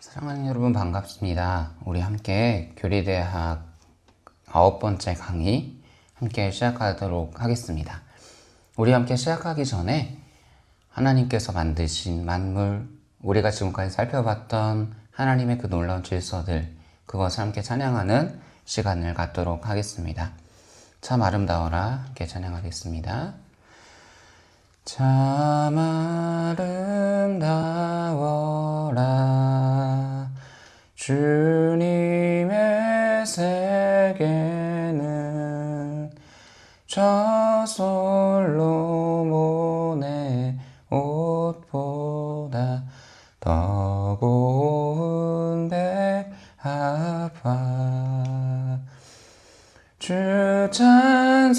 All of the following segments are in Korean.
사랑하는 여러분 반갑습니다. 우리 함께 교리대학 9번째 강의 함께 시작하도록 하겠습니다. 우리 함께 시작하기 전에 하나님께서 만드신 만물, 우리가 지금까지 살펴봤던 하나님의 그 놀라운 질서들, 그것을 함께 찬양하는 시간을 갖도록 하겠습니다. 참 아름다워라 함께 찬양하겠습니다. 참 아름다워라 주님의 세계는 저 솔로몬의 옷보다 더 고운 백합화 주 찬송하는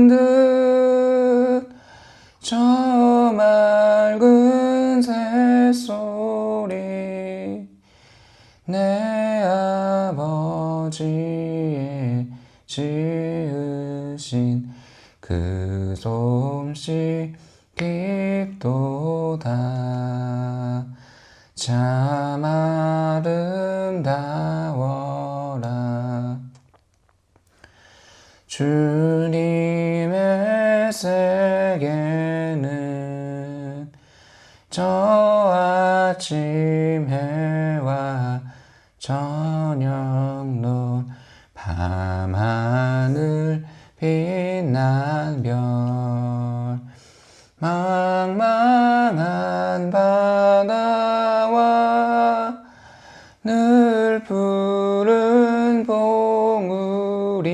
듯 저 맑은 새소리 내 아버지의 지으신 그 솜씨 깊도다 참 아름다워라 주님의 세계는 저 아침 해와 저녁 노을 밤하늘 빛난 별 망망한 바다와 늘 푸른 봉우리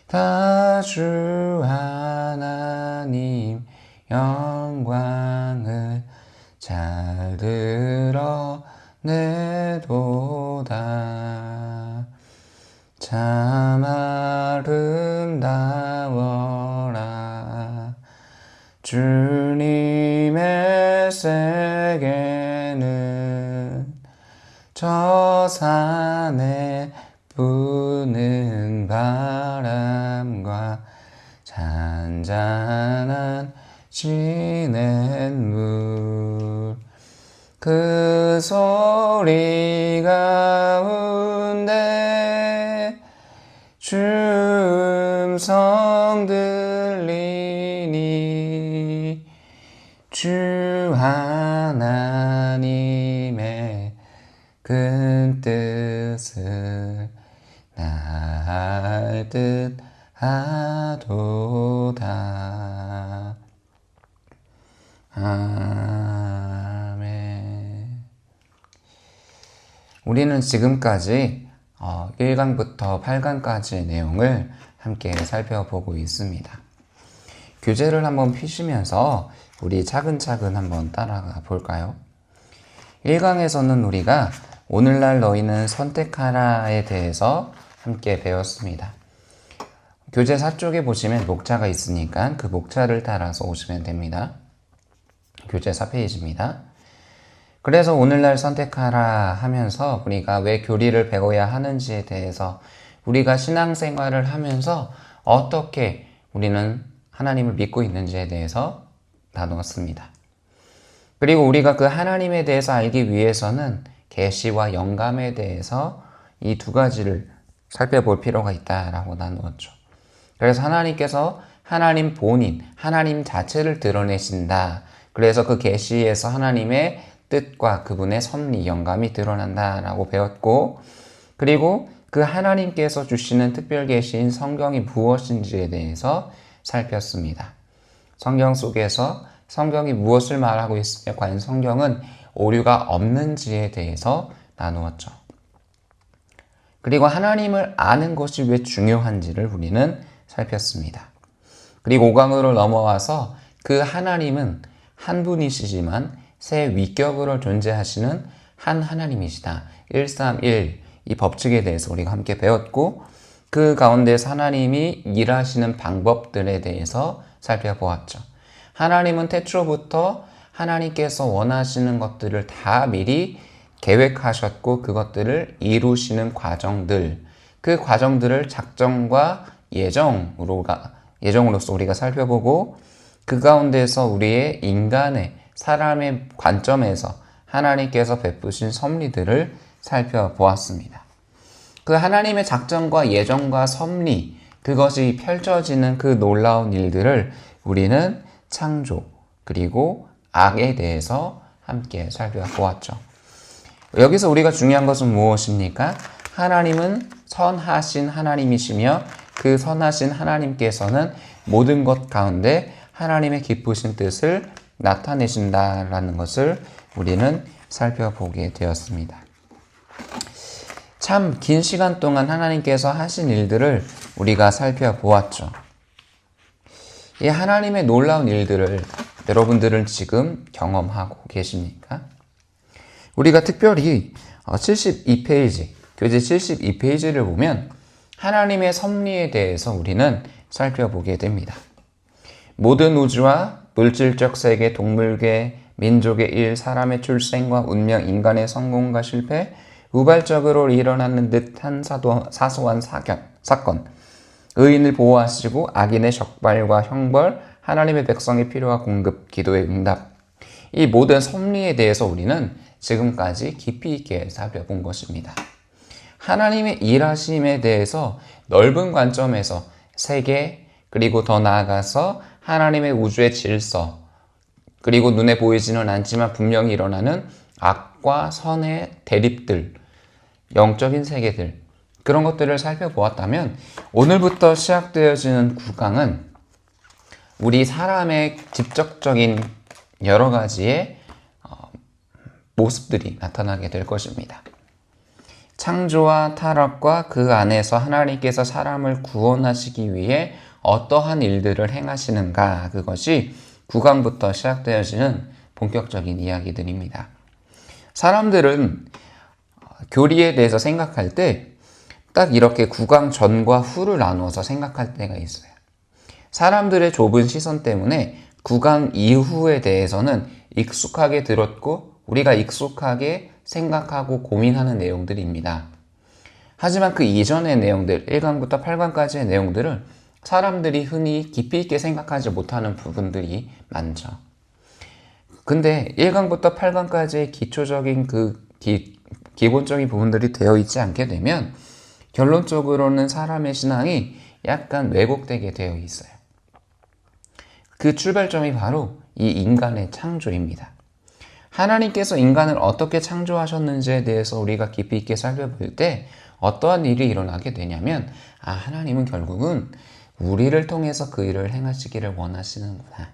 다 주 하나님 영광을 잘 드러내도다 참 아름다워라 주님의 세계는 저 산에 부는 바람과 잔잔한 시냇물 그 소리 가운데 주 음성 들리니 주 하나님의 큰 뜻을 날 듯하도다. 아멘. 우리는 지금까지 1강부터 8강까지의 내용을 함께 살펴보고 있습니다. 교재를 한번 펴시면서 우리 차근차근 한번 따라가 볼까요? 1강에서는 우리가 오늘날 너희는 선택하라에 대해서 함께 배웠습니다. 교재 4쪽에 보시면 목차가 있으니까 그 목차를 따라서 오시면 됩니다. 교재 4페이지입니다. 그래서 오늘날 선택하라 하면서 우리가 왜 교리를 배워야 하는지에 대해서 우리가 신앙생활을 하면서 어떻게 우리는 하나님을 믿고 있는지에 대해서 나누었습니다. 그리고 우리가 그 하나님에 대해서 알기 위해서는 계시와 영감에 대해서 이 두 가지를 살펴볼 필요가 있다라고 나누었죠. 그래서 하나님께서 하나님 본인, 하나님 자체를 드러내신다. 그래서 그 계시에서 하나님의 뜻과 그분의 섭리, 영감이 드러난다라고 배웠고, 그리고 그 하나님께서 주시는 특별 계시인 성경이 무엇인지에 대해서 살폈습니다. 성경 속에서 성경이 무엇을 말하고 있으며 과연 성경은 오류가 없는지에 대해서 나누었죠. 그리고 하나님을 아는 것이 왜 중요한지를 우리는 살폈습니다. 그리고 5강으로 넘어와서 그 하나님은 한 분이시지만 세 위격으로 존재하시는 한 하나님이시다. 131, 이 법칙에 대해서 우리가 함께 배웠고, 그 가운데서 하나님이 일하시는 방법들에 대해서 살펴보았죠. 하나님은 태초부터 하나님께서 원하시는 것들을 다 미리 계획하셨고 그것들을 이루시는 과정들, 그 과정들을 작정과 예정으로서 우리가 살펴보고 그 가운데서 우리의 인간의 사람의 관점에서 하나님께서 베푸신 섭리들을 살펴보았습니다. 그 하나님의 작전과 예정과 섭리, 그것이 펼쳐지는 그 놀라운 일들을 우리는 창조, 그리고 악에 대해서 함께 살펴보았죠. 여기서 우리가 중요한 것은 무엇입니까? 하나님은 선하신 하나님이시며 그 선하신 하나님께서는 모든 것 가운데 하나님의 기쁘신 뜻을 나타내신다라는 것을 우리는 살펴보게 되었습니다. 참 긴 시간 동안 하나님께서 하신 일들을 우리가 살펴보았죠. 이 하나님의 놀라운 일들을 여러분들은 지금 경험하고 계십니까? 우리가 특별히 72페이지, 교재 72페이지를 보면 하나님의 섭리에 대해서 우리는 살펴보게 됩니다. 모든 우주와 물질적 세계, 동물계, 민족의 일, 사람의 출생과 운명, 인간의 성공과 실패, 우발적으로 일어나는 듯한 사소한 사건, 의인을 보호하시고 악인의 적발과 형벌, 하나님의 백성의 필요와 공급, 기도의 응답, 이 모든 섭리에 대해서 우리는 지금까지 깊이 있게 살펴본 것입니다. 하나님의 일하심에 대해서 넓은 관점에서 세계, 그리고 더 나아가서 하나님의 우주의 질서, 그리고 눈에 보이지는 않지만 분명히 일어나는 악과 선의 대립들, 영적인 세계들, 그런 것들을 살펴보았다면 오늘부터 시작되어지는 9강은 우리 사람의 직접적인 여러 가지의 모습들이 나타나게 될 것입니다. 창조와 타락과 그 안에서 하나님께서 사람을 구원하시기 위해 어떠한 일들을 행하시는가, 그것이 9강부터 시작되어지는 본격적인 이야기들입니다. 사람들은 교리에 대해서 생각할 때 딱 이렇게 9강 전과 후를 나누어서 생각할 때가 있어요. 사람들의 좁은 시선 때문에 9강 이후에 대해서는 익숙하게 들었고 우리가 익숙하게 생각하고 고민하는 내용들입니다. 하지만 그 이전의 내용들, 1강부터 8강까지의 내용들을 사람들이 흔히 깊이 있게 생각하지 못하는 부분들이 많죠. 근데 1강부터 8강까지의 기초적인 기본적인 부분들이 되어 있지 않게 되면 결론적으로는 사람의 신앙이 약간 왜곡되게 되어 있어요. 그 출발점이 바로 이 인간의 창조입니다. 하나님께서 인간을 어떻게 창조하셨는지에 대해서 우리가 깊이 있게 살펴볼 때 어떠한 일이 일어나게 되냐면, 하나님은 결국은 우리를 통해서 그 일을 행하시기를 원하시는구나.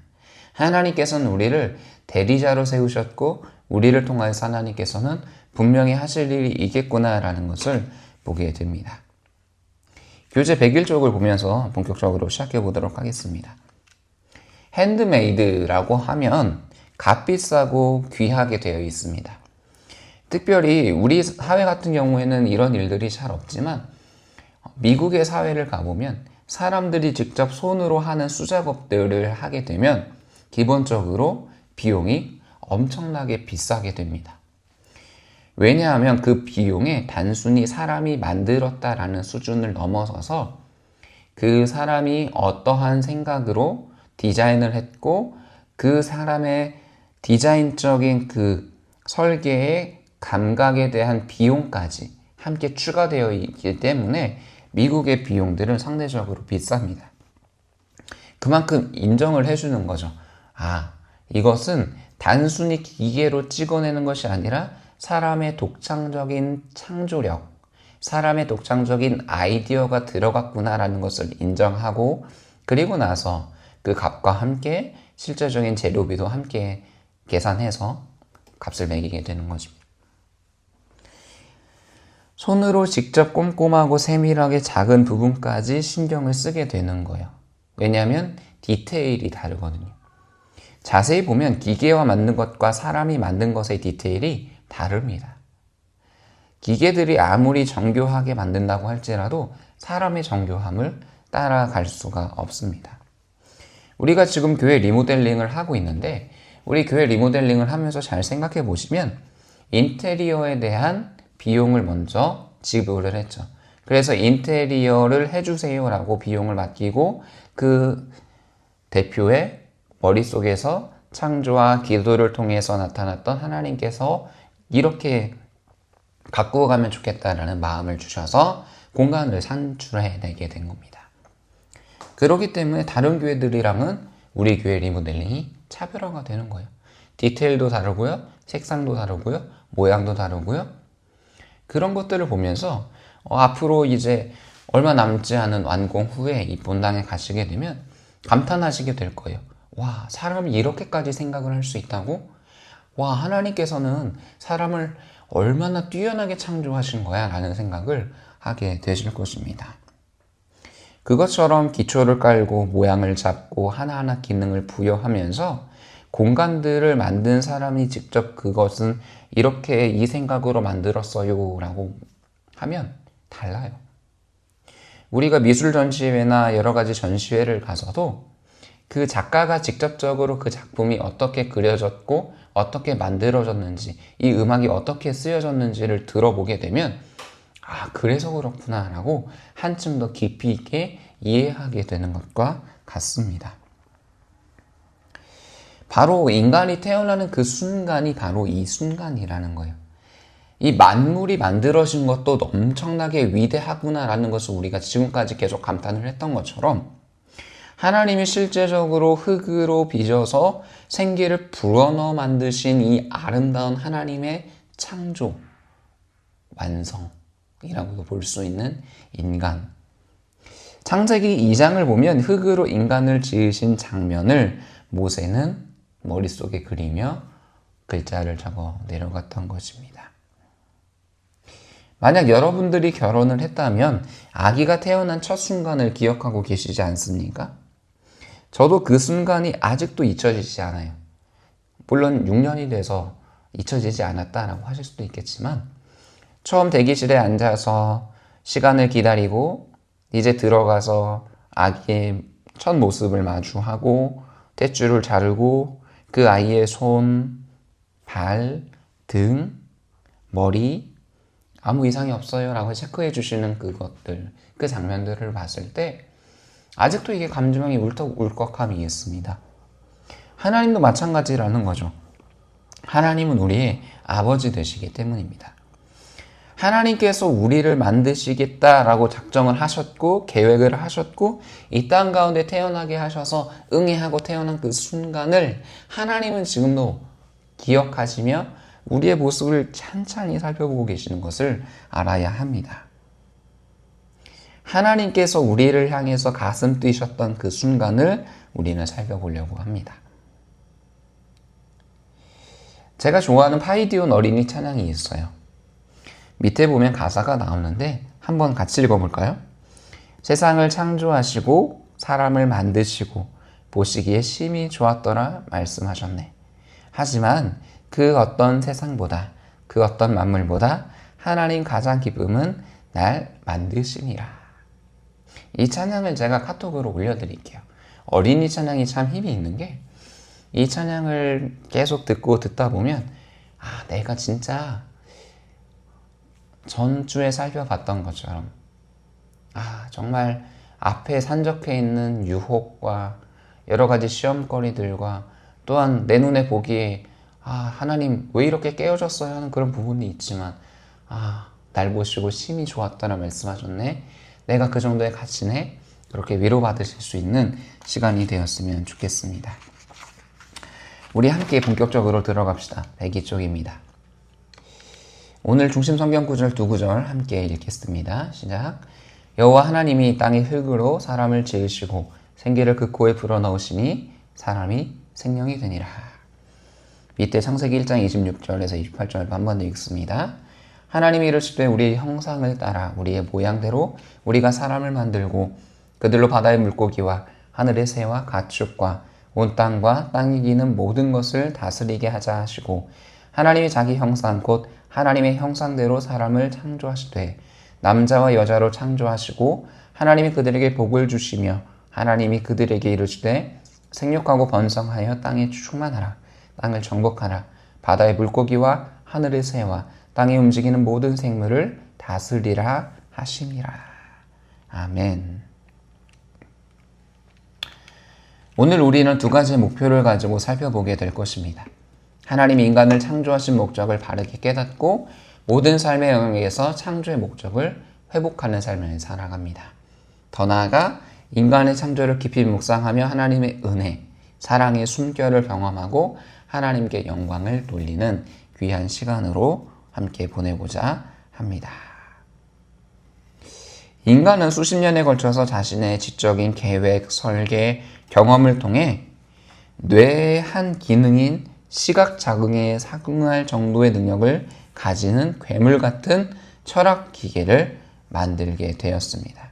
하나님께서는 우리를 대리자로 세우셨고 우리를 통하여서 하나님께서는 분명히 하실 일이 있겠구나라는 것을 보게 됩니다. 교재 101쪽을 보면서 본격적으로 시작해 보도록 하겠습니다. 핸드메이드라고 하면 값비싸고 귀하게 되어 있습니다. 특별히 우리 사회 같은 경우에는 이런 일들이 잘 없지만 미국의 사회를 가보면 사람들이 직접 손으로 하는 수작업들을 하게 되면 기본적으로 비용이 엄청나게 비싸게 됩니다. 왜냐하면 그 비용에 단순히 사람이 만들었다라는 수준을 넘어서서 그 사람이 어떠한 생각으로 디자인을 했고 그 사람의 디자인적인 그 설계의 감각에 대한 비용까지 함께 추가되어 있기 때문에 미국의 비용들은 상대적으로 비쌉니다. 그만큼 인정을 해주는 거죠. 이것은 단순히 기계로 찍어내는 것이 아니라 사람의 독창적인 창조력, 사람의 독창적인 아이디어가 들어갔구나라는 것을 인정하고, 그리고 나서 그 값과 함께 실제적인 재료비도 함께 계산해서 값을 매기게 되는 것입니다. 손으로 직접 꼼꼼하고 세밀하게 작은 부분까지 신경을 쓰게 되는 거예요. 왜냐하면 디테일이 다르거든요. 자세히 보면 기계와 만든 것과 사람이 만든 것의 디테일이 다릅니다. 기계들이 아무리 정교하게 만든다고 할지라도 사람의 정교함을 따라갈 수가 없습니다. 우리가 지금 교회 리모델링을 하고 있는데 우리 교회 리모델링을 하면서 잘 생각해 보시면 인테리어에 대한 비용을 먼저 지불을 했죠. 그래서 인테리어를 해주세요라고 비용을 맡기고 그 대표의 머릿속에서 창조와 기도를 통해서 나타났던 하나님께서 이렇게 가꾸어 가면 좋겠다라는 마음을 주셔서 공간을 산출해내게 된 겁니다. 그렇기 때문에 다른 교회들이랑은 우리 교회 리모델링이 차별화가 되는 거예요. 디테일도 다르고요, 색상도 다르고요, 모양도 다르고요. 그런 것들을 보면서 앞으로 이제 얼마 남지 않은 완공 후에 이 본당에 가시게 되면 감탄하시게 될 거예요. 와, 사람이 이렇게까지 생각을 할 수 있다고? 와, 하나님께서는 사람을 얼마나 뛰어나게 창조하신 거야 라는 생각을 하게 되실 것입니다. 그것처럼 기초를 깔고 모양을 잡고 하나하나 기능을 부여하면서 공간들을 만든 사람이 직접 그것은 이렇게 이 생각으로 만들었어요 라고 하면 달라요. 우리가 미술 전시회나 여러 가지 전시회를 가서도 그 작가가 직접적으로 그 작품이 어떻게 그려졌고 어떻게 만들어졌는지, 이 음악이 어떻게 쓰여졌는지를 들어보게 되면 그래서 그렇구나 라고 한층 더 깊이 있게 이해하게 되는 것과 같습니다. 바로 인간이 태어나는 그 순간이 바로 이 순간이라는 거예요. 이 만물이 만들어진 것도 엄청나게 위대하구나라는 것을 우리가 지금까지 계속 감탄을 했던 것처럼 하나님이 실제적으로 흙으로 빚어서 생기를 불어넣어 만드신 이 아름다운 하나님의 창조, 완성이라고도 볼 수 있는 인간. 창세기 2장을 보면 흙으로 인간을 지으신 장면을 모세는 머릿속에 그리며 글자를 적어 내려갔던 것입니다. 만약 여러분들이 결혼을 했다면 아기가 태어난 첫 순간을 기억하고 계시지 않습니까? 저도 그 순간이 아직도 잊혀지지 않아요. 물론 6년이 돼서 잊혀지지 않았다라고 하실 수도 있겠지만 처음 대기실에 앉아서 시간을 기다리고 이제 들어가서 아기의 첫 모습을 마주하고 탯줄을 자르고 그 아이의 손, 발, 등, 머리 아무 이상이 없어요 라고 체크해 주시는 그것들, 그 장면들을 봤을 때 아직도 이게 감정이 울컥함이 있습니다. 하나님도 마찬가지라는 거죠. 하나님은 우리의 아버지 되시기 때문입니다. 하나님께서 우리를 만드시겠다라고 작정을 하셨고 계획을 하셨고 이 땅 가운데 태어나게 하셔서 응애하고 태어난 그 순간을 하나님은 지금도 기억하시며 우리의 모습을 찬찬히 살펴보고 계시는 것을 알아야 합니다. 하나님께서 우리를 향해서 가슴 뛰셨던 그 순간을 우리는 살펴보려고 합니다. 제가 좋아하는 파이디온 어린이 찬양이 있어요. 밑에 보면 가사가 나오는데 한번 같이 읽어볼까요? 세상을 창조하시고 사람을 만드시고 보시기에 심히 좋았더라 말씀하셨네. 하지만 그 어떤 세상보다 그 어떤 만물보다 하나님 가장 기쁨은 날 만드심이라. 이 찬양을 제가 카톡으로 올려드릴게요. 어린이 찬양이 참 힘이 있는 게 이 찬양을 계속 듣다 보면 내가 진짜 전주에 살펴봤던 것처럼 정말 앞에 산적해 있는 유혹과 여러 가지 시험거리들과 또한 내 눈에 보기에 하나님 왜 이렇게 깨어졌어요 하는 그런 부분이 있지만 날 보시고 심히 좋았다라 말씀하셨네. 내가 그 정도의 가치네. 그렇게 위로받으실 수 있는 시간이 되었으면 좋겠습니다. 우리 함께 본격적으로 들어갑시다. 102쪽입니다. 오늘 중심 성경 구절 두 구절 함께 읽겠습니다. 시작. 여호와 하나님이 땅의 흙으로 사람을 지으시고 생기를 그 코에 불어넣으시니 사람이 생명이 되니라. 밑에 창세기 1장 26절에서 28절 한 번 더 읽습니다. 하나님이 이르시되 우리의 형상을 따라 우리의 모양대로 우리가 사람을 만들고 그들로 바다의 물고기와 하늘의 새와 가축과 온 땅과 땅이 기는 모든 것을 다스리게 하자 하시고 하나님이 자기 형상 곧 하나님의 형상대로 사람을 창조하시되 남자와 여자로 창조하시고 하나님이 그들에게 복을 주시며 하나님이 그들에게 이르시되 생육하고 번성하여 땅에 충만하라. 땅을 정복하라. 바다의 물고기와 하늘의 새와 땅에 움직이는 모든 생물을 다스리라 하심이라. 아멘. 오늘 우리는 두 가지의 목표를 가지고 살펴보게 될 것입니다. 하나님이 인간을 창조하신 목적을 바르게 깨닫고 모든 삶의 영역에서 창조의 목적을 회복하는 삶을 살아갑니다. 더 나아가 인간의 창조를 깊이 묵상하며 하나님의 은혜, 사랑의 숨결을 경험하고 하나님께 영광을 돌리는 귀한 시간으로 함께 보내고자 합니다. 인간은 수십 년에 걸쳐서 자신의 지적인 계획, 설계, 경험을 통해 뇌의 한 기능인 시각 자극에 상응할 정도의 능력을 가지는 괴물 같은 철학 기계를 만들게 되었습니다.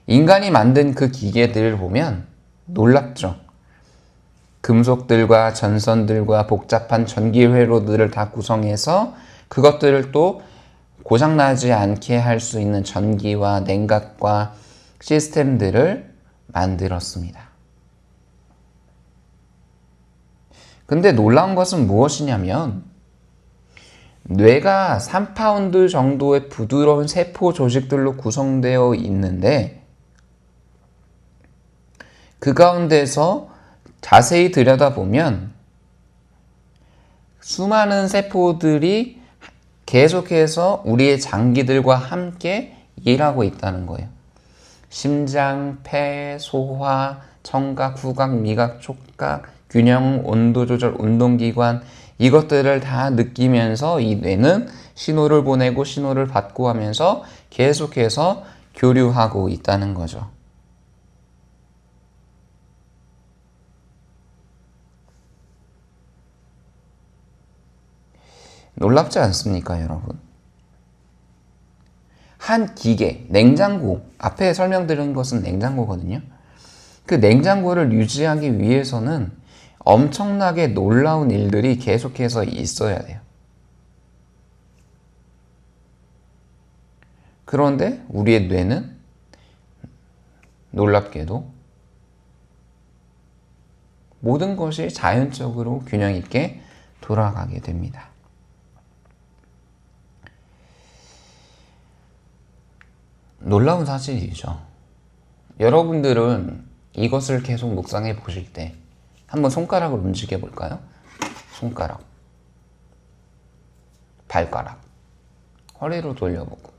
인간이 만든 그 기계들을 보면 놀랍죠. 금속들과 전선들과 복잡한 전기 회로들을 다 구성해서 그것들을 또 고장나지 않게 할 수 있는 전기와 냉각과 시스템들을 만들었습니다. 근데 놀라운 것은 무엇이냐면 뇌가 3파운드 정도의 부드러운 세포 조직들로 구성되어 있는데 그 가운데서 자세히 들여다보면 수많은 세포들이 계속해서 우리의 장기들과 함께 일하고 있다는 거예요. 심장, 폐, 소화, 청각, 후각, 미각, 촉각, 균형, 온도 조절, 운동기관 이것들을 다 느끼면서 이 뇌는 신호를 보내고 신호를 받고 하면서 계속해서 교류하고 있다는 거죠. 놀랍지 않습니까, 여러분? 한 기계, 냉장고, 앞에 설명드린 것은 냉장고거든요. 그 냉장고를 유지하기 위해서는 엄청나게 놀라운 일들이 계속해서 있어야 돼요. 그런데 우리의 뇌는 놀랍게도 모든 것이 자연적으로 균형 있게 돌아가게 됩니다. 놀라운 사실이죠. 여러분들은 이것을 계속 묵상해 보실 때 한번 손가락을 움직여 볼까요? 손가락, 발가락, 허리로 돌려보고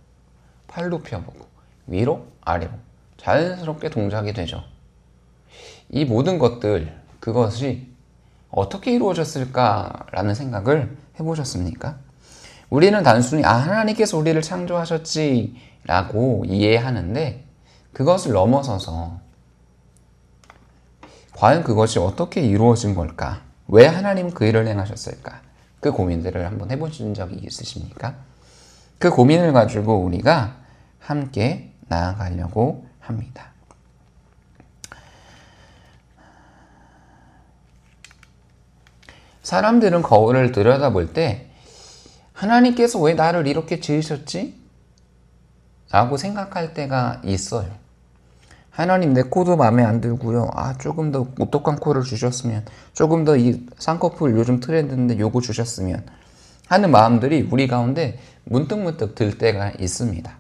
팔도 펴보고 위로 아래로 자연스럽게 동작이 되죠. 이 모든 것들, 그것이 어떻게 이루어졌을까라는 생각을 해보셨습니까? 우리는 단순히 하나님께서 우리를 창조하셨지 라고 이해하는데 그것을 넘어서서 과연 그것이 어떻게 이루어진 걸까? 왜 하나님은 그 일을 행하셨을까? 그 고민들을 한번 해보신 적이 있으십니까? 그 고민을 가지고 우리가 함께 나아가려고 합니다. 사람들은 거울을 들여다볼 때 하나님께서 왜 나를 이렇게 지으셨지? 라고 생각할 때가 있어요. 하나님, 내 코도 마음에 안 들고요. 조금 더 오똑한 코를 주셨으면, 조금 더 이 쌍꺼풀 요즘 트렌드인데 요거 주셨으면 하는 마음들이 우리 가운데 문득문득 들 때가 있습니다.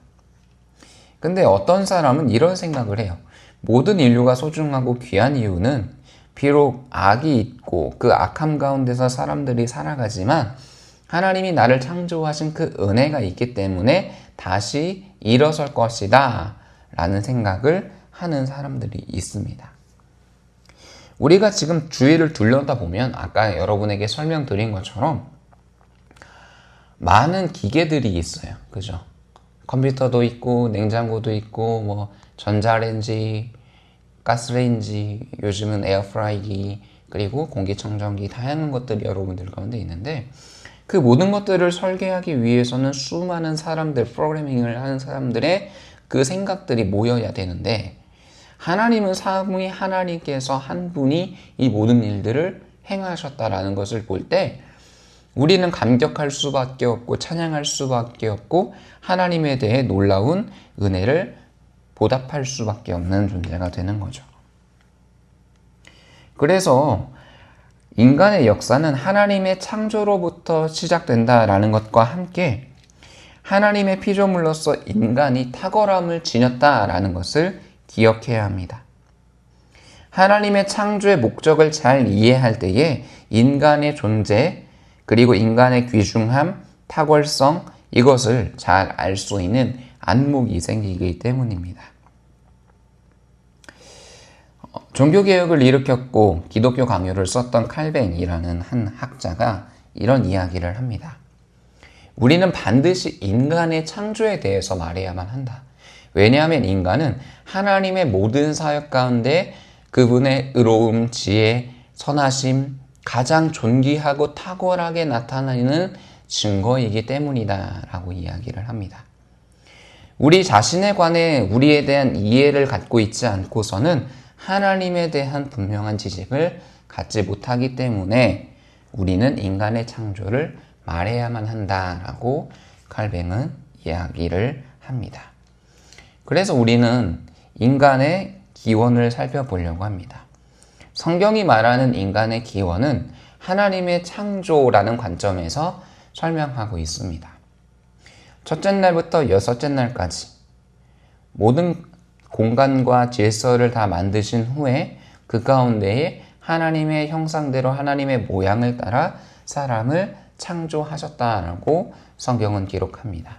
근데 어떤 사람은 이런 생각을 해요. 모든 인류가 소중하고 귀한 이유는 비록 악이 있고 그 악함 가운데서 사람들이 살아가지만 하나님이 나를 창조하신 그 은혜가 있기 때문에 다시 일어설 것이다 라는 생각을 하는 사람들이 있습니다. 우리가 지금 주위를 둘러다보면 아까 여러분에게 설명드린 것처럼 많은 기계들이 있어요. 그죠? 컴퓨터도 있고 냉장고도 있고 뭐 전자레인지, 가스레인지, 요즘은 에어프라이기, 그리고 공기청정기, 다양한 것들이 여러분들 가운데 있는데 그 모든 것들을 설계하기 위해서는 수많은 사람들, 프로그래밍을 하는 사람들의 그 생각들이 모여야 되는데 하나님은 삼위 하나님께서 한 분이 이 모든 일들을 행하셨다라는 것을 볼 때 우리는 감격할 수밖에 없고 찬양할 수밖에 없고 하나님에 대해 놀라운 은혜를 보답할 수밖에 없는 존재가 되는 거죠. 그래서 인간의 역사는 하나님의 창조로부터 시작된다라는 것과 함께 하나님의 피조물로서 인간이 탁월함을 지녔다라는 것을 기억해야 합니다. 하나님의 창조의 목적을 잘 이해할 때에 인간의 존재, 그리고 인간의 귀중함, 탁월성, 이것을 잘 알 수 있는 안목이 생기기 때문입니다. 종교개혁을 일으켰고 기독교 강요를 썼던 칼뱅이라는 한 학자가 이런 이야기를 합니다. 우리는 반드시 인간의 창조에 대해서 말해야만 한다. 왜냐하면 인간은 하나님의 모든 사역 가운데 그분의 의로움, 지혜, 선하심, 가장 존귀하고 탁월하게 나타나는 증거이기 때문이다 라고 이야기를 합니다. 우리 자신에 관해 우리에 대한 이해를 갖고 있지 않고서는 하나님에 대한 분명한 지식을 갖지 못하기 때문에 우리는 인간의 창조를 말해야만 한다라고 칼뱅은 이야기를 합니다. 그래서 우리는 인간의 기원을 살펴보려고 합니다. 성경이 말하는 인간의 기원은 하나님의 창조라는 관점에서 설명하고 있습니다. 첫째 날부터 여섯째 날까지 모든 공간과 질서를 다 만드신 후에 그 가운데에 하나님의 형상대로 하나님의 모양을 따라 사람을 창조하셨다라고 성경은 기록합니다.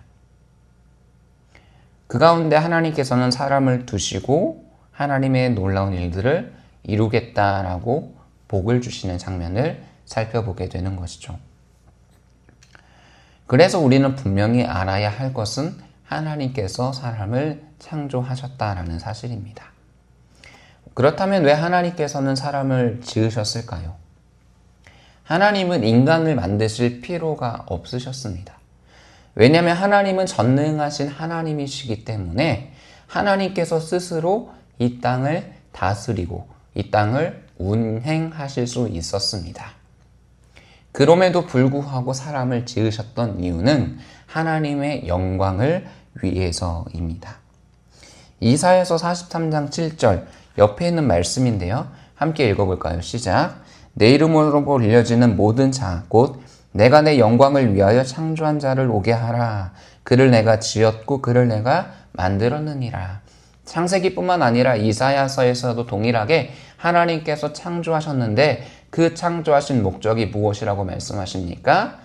그 가운데 하나님께서는 사람을 두시고 하나님의 놀라운 일들을 이루겠다라고 복을 주시는 장면을 살펴보게 되는 것이죠. 그래서 우리는 분명히 알아야 할 것은 하나님께서 사람을 창조하셨다라는 사실입니다. 그렇다면 왜 하나님께서는 사람을 지으셨을까요? 하나님은 인간을 만드실 필요가 없으셨습니다. 왜냐하면 하나님은 전능하신 하나님이시기 때문에 하나님께서 스스로 이 땅을 다스리고 이 땅을 운행하실 수 있었습니다. 그럼에도 불구하고 사람을 지으셨던 이유는 하나님의 영광을 위해서입니다. 이사야서 43장 7절 옆에 있는 말씀인데요. 함께 읽어볼까요? 시작. 내 이름으로 불려지는 모든 자 곧 내가 내 영광을 위하여 창조한 자를 오게 하라. 그를 내가 지었고 그를 내가 만들었느니라. 창세기뿐만 아니라 이사야서에서도 동일하게 하나님께서 창조하셨는데 그 창조하신 목적이 무엇이라고 말씀하십니까?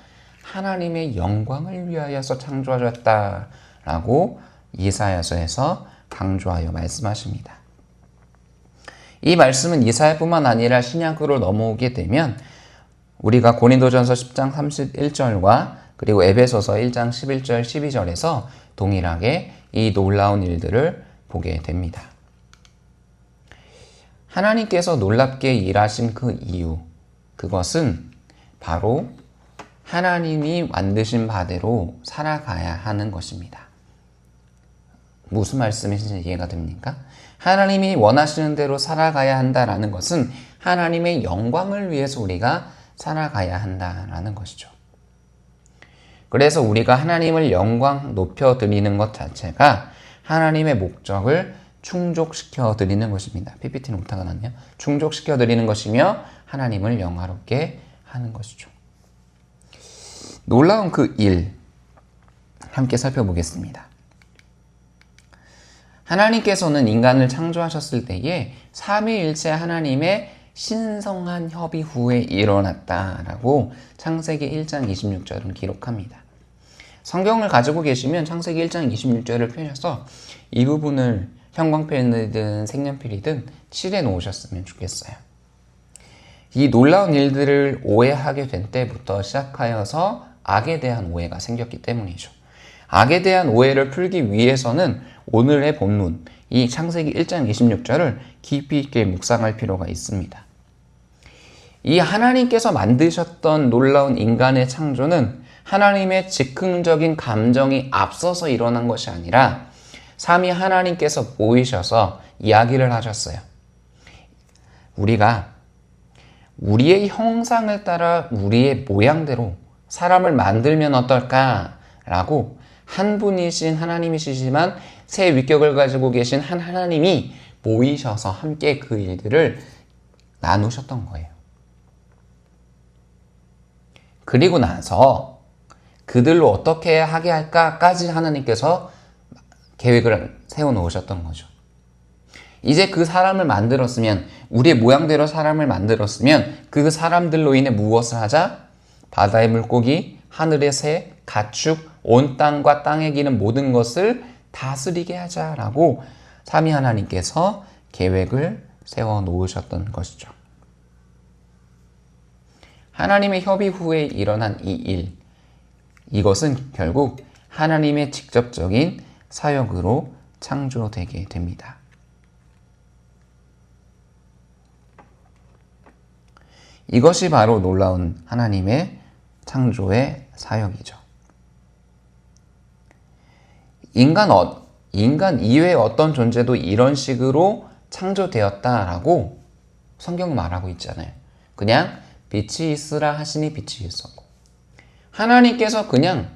하나님의 영광을 위하여서 창조하셨다라고 이사야서에서 강조하여 말씀하십니다. 이 말씀은 이사야뿐만 아니라 신약으로 넘어오게 되면 우리가 고린도전서 10장 31절과 그리고 에베소서 1장 11절 12절에서 동일하게 이 놀라운 일들을 보게 됩니다. 하나님께서 놀랍게 일하신 그 이유, 그것은 바로 하나님이 만드신 바대로 살아가야 하는 것입니다. 무슨 말씀이신지 이해가 됩니까? 하나님이 원하시는 대로 살아가야 한다라는 것은 하나님의 영광을 위해서 우리가 살아가야 한다라는 것이죠. 그래서 우리가 하나님을 영광 높여드리는 것 자체가 하나님의 목적을 충족시켜드리는 것입니다. PPT는 오타가 났네요. 충족시켜드리는 것이며 하나님을 영화롭게 하는 것이죠. 놀라운 그 일 함께 살펴보겠습니다. 하나님께서는 인간을 창조하셨을 때에 삼위일체 하나님의 신성한 협의 후에 일어났다라고 창세기 1장 26절은 기록합니다. 성경을 가지고 계시면 창세기 1장 26절을 펴셔서 이 부분을 형광펜이든 색연필이든 칠해 놓으셨으면 좋겠어요. 이 놀라운 일들을 오해하게 된 때부터 시작하여서 악에 대한 오해가 생겼기 때문이죠. 악에 대한 오해를 풀기 위해서는 오늘의 본문, 이 창세기 1장 26절을 깊이 있게 묵상할 필요가 있습니다. 이 하나님께서 만드셨던 놀라운 인간의 창조는 하나님의 즉흥적인 감정이 앞서서 일어난 것이 아니라 삼위 하나님께서 보이셔서 이야기를 하셨어요. 우리가 우리의 형상을 따라 우리의 모양대로 사람을 만들면 어떨까라고 한 분이신 하나님이시지만 새 위격을 가지고 계신 한 하나님이 모이셔서 함께 그 일들을 나누셨던 거예요. 그리고 나서 그들로 어떻게 하게 할까까지 하나님께서 계획을 세워놓으셨던 거죠. 이제 그 사람을 만들었으면, 우리의 모양대로 사람을 만들었으면 그 사람들로 인해 무엇을 하자? 바다의 물고기, 하늘의 새, 가축, 온 땅과 땅에 기는 모든 것을 다스리게 하자라고 삼위 하나님께서 계획을 세워 놓으셨던 것이죠. 하나님의 협의 후에 일어난 이 일, 이것은 결국 하나님의 직접적인 사역으로 창조되게 됩니다. 이것이 바로 놀라운 하나님의 창조의 사역이죠. 인간 이외의 어떤 존재도 이런 식으로 창조되었다라고 성경은 말하고 있잖아요. 그냥 빛이 있으라 하시니 빛이 있었고, 하나님께서 그냥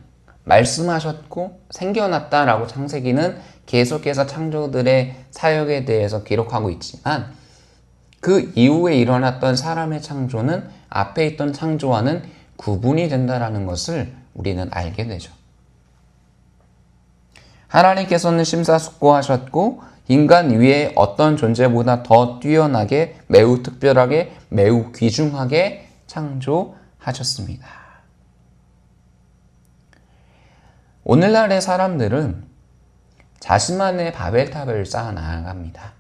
말씀하셨고 생겨났다라고 창세기는 계속해서 창조들의 사역에 대해서 기록하고 있지만, 그 이후에 일어났던 사람의 창조는 앞에 있던 창조와는 구분이 된다라는 것을 우리는 알게 되죠. 하나님께서는 심사숙고하셨고 인간 위에 어떤 존재보다 더 뛰어나게, 매우 특별하게, 매우 귀중하게 창조하셨습니다. 오늘날의 사람들은 자신만의 바벨탑을 쌓아 나아갑니다.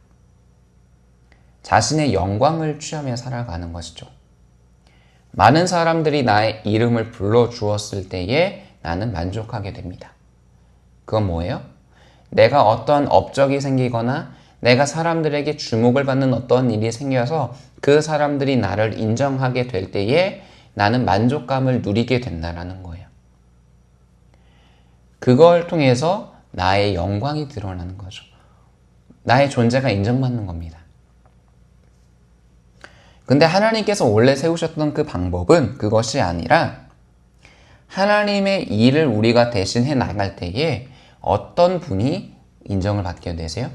자신의 영광을 취하며 살아가는 것이죠. 많은 사람들이 나의 이름을 불러주었을 때에 나는 만족하게 됩니다. 그건 뭐예요? 내가 어떤 업적이 생기거나 내가 사람들에게 주목을 받는 어떤 일이 생겨서 그 사람들이 나를 인정하게 될 때에 나는 만족감을 누리게 된다는 거예요. 그걸 통해서 나의 영광이 드러나는 거죠. 나의 존재가 인정받는 겁니다. 근데 하나님께서 원래 세우셨던 그 방법은 그것이 아니라, 하나님의 일을 우리가 대신해 나갈 때에 어떤 분이 인정을 받게 되세요?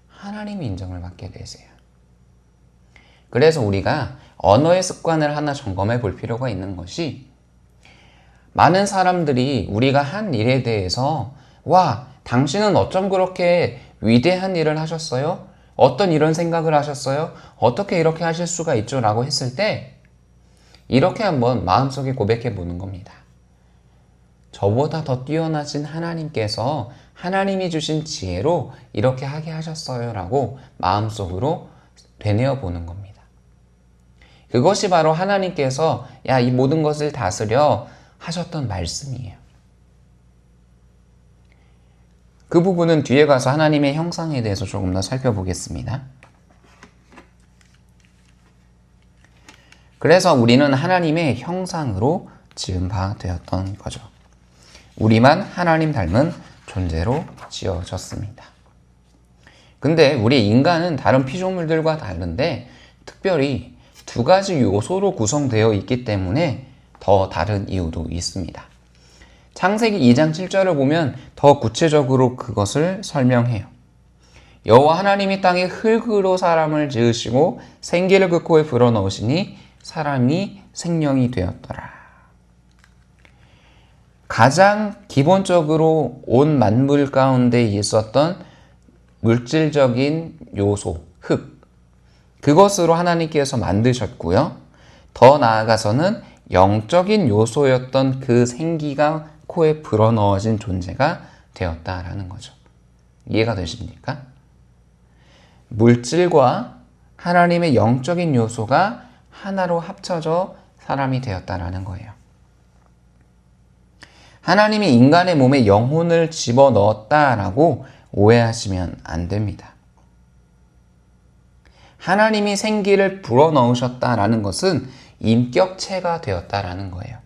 하나님이 인정을 받게 되세요. 그래서 우리가 언어의 습관을 하나 점검해 볼 필요가 있는 것이, 많은 사람들이 우리가 한 일에 대해서 와, 당신은 어쩜 그렇게 위대한 일을 하셨어요? 어떤 이런 생각을 하셨어요? 어떻게 이렇게 하실 수가 있죠? 라고 했을 때 이렇게 한번 마음속에 고백해 보는 겁니다. 저보다 더 뛰어나신 하나님께서 하나님이 주신 지혜로 이렇게 하게 하셨어요 라고 마음속으로 되뇌어 보는 겁니다. 그것이 바로 하나님께서 야, 이 모든 것을 다스려 하셨던 말씀이에요. 그 부분은 뒤에 가서 하나님의 형상에 대해서 조금 더 살펴보겠습니다. 그래서 우리는 하나님의 형상으로 지은 바 되었던 거죠. 우리만 하나님 닮은 존재로 지어졌습니다. 근데 우리 인간은 다른 피조물들과 다른데 특별히 두 가지 요소로 구성되어 있기 때문에 더 다른 이유도 있습니다. 창세기 2장 7절을 보면 더 구체적으로 그것을 설명해요. 여호와 하나님이 땅에 흙으로 사람을 지으시고 생기를 그 코에 불어넣으시니 사람이 생명이 되었더라. 가장 기본적으로 온 만물 가운데 있었던 물질적인 요소, 흙, 그것으로 하나님께서 만드셨고요. 더 나아가서는 영적인 요소였던 그 생기가 코에 불어넣어진 존재가 되었다라는 거죠. 이해가 되십니까? 물질과 하나님의 영적인 요소가 하나로 합쳐져 사람이 되었다라는 거예요. 하나님이 인간의 몸에 영혼을 집어넣었다라고 오해하시면 안 됩니다. 하나님이 생기를 불어넣으셨다라는 것은 인격체가 되었다라는 거예요.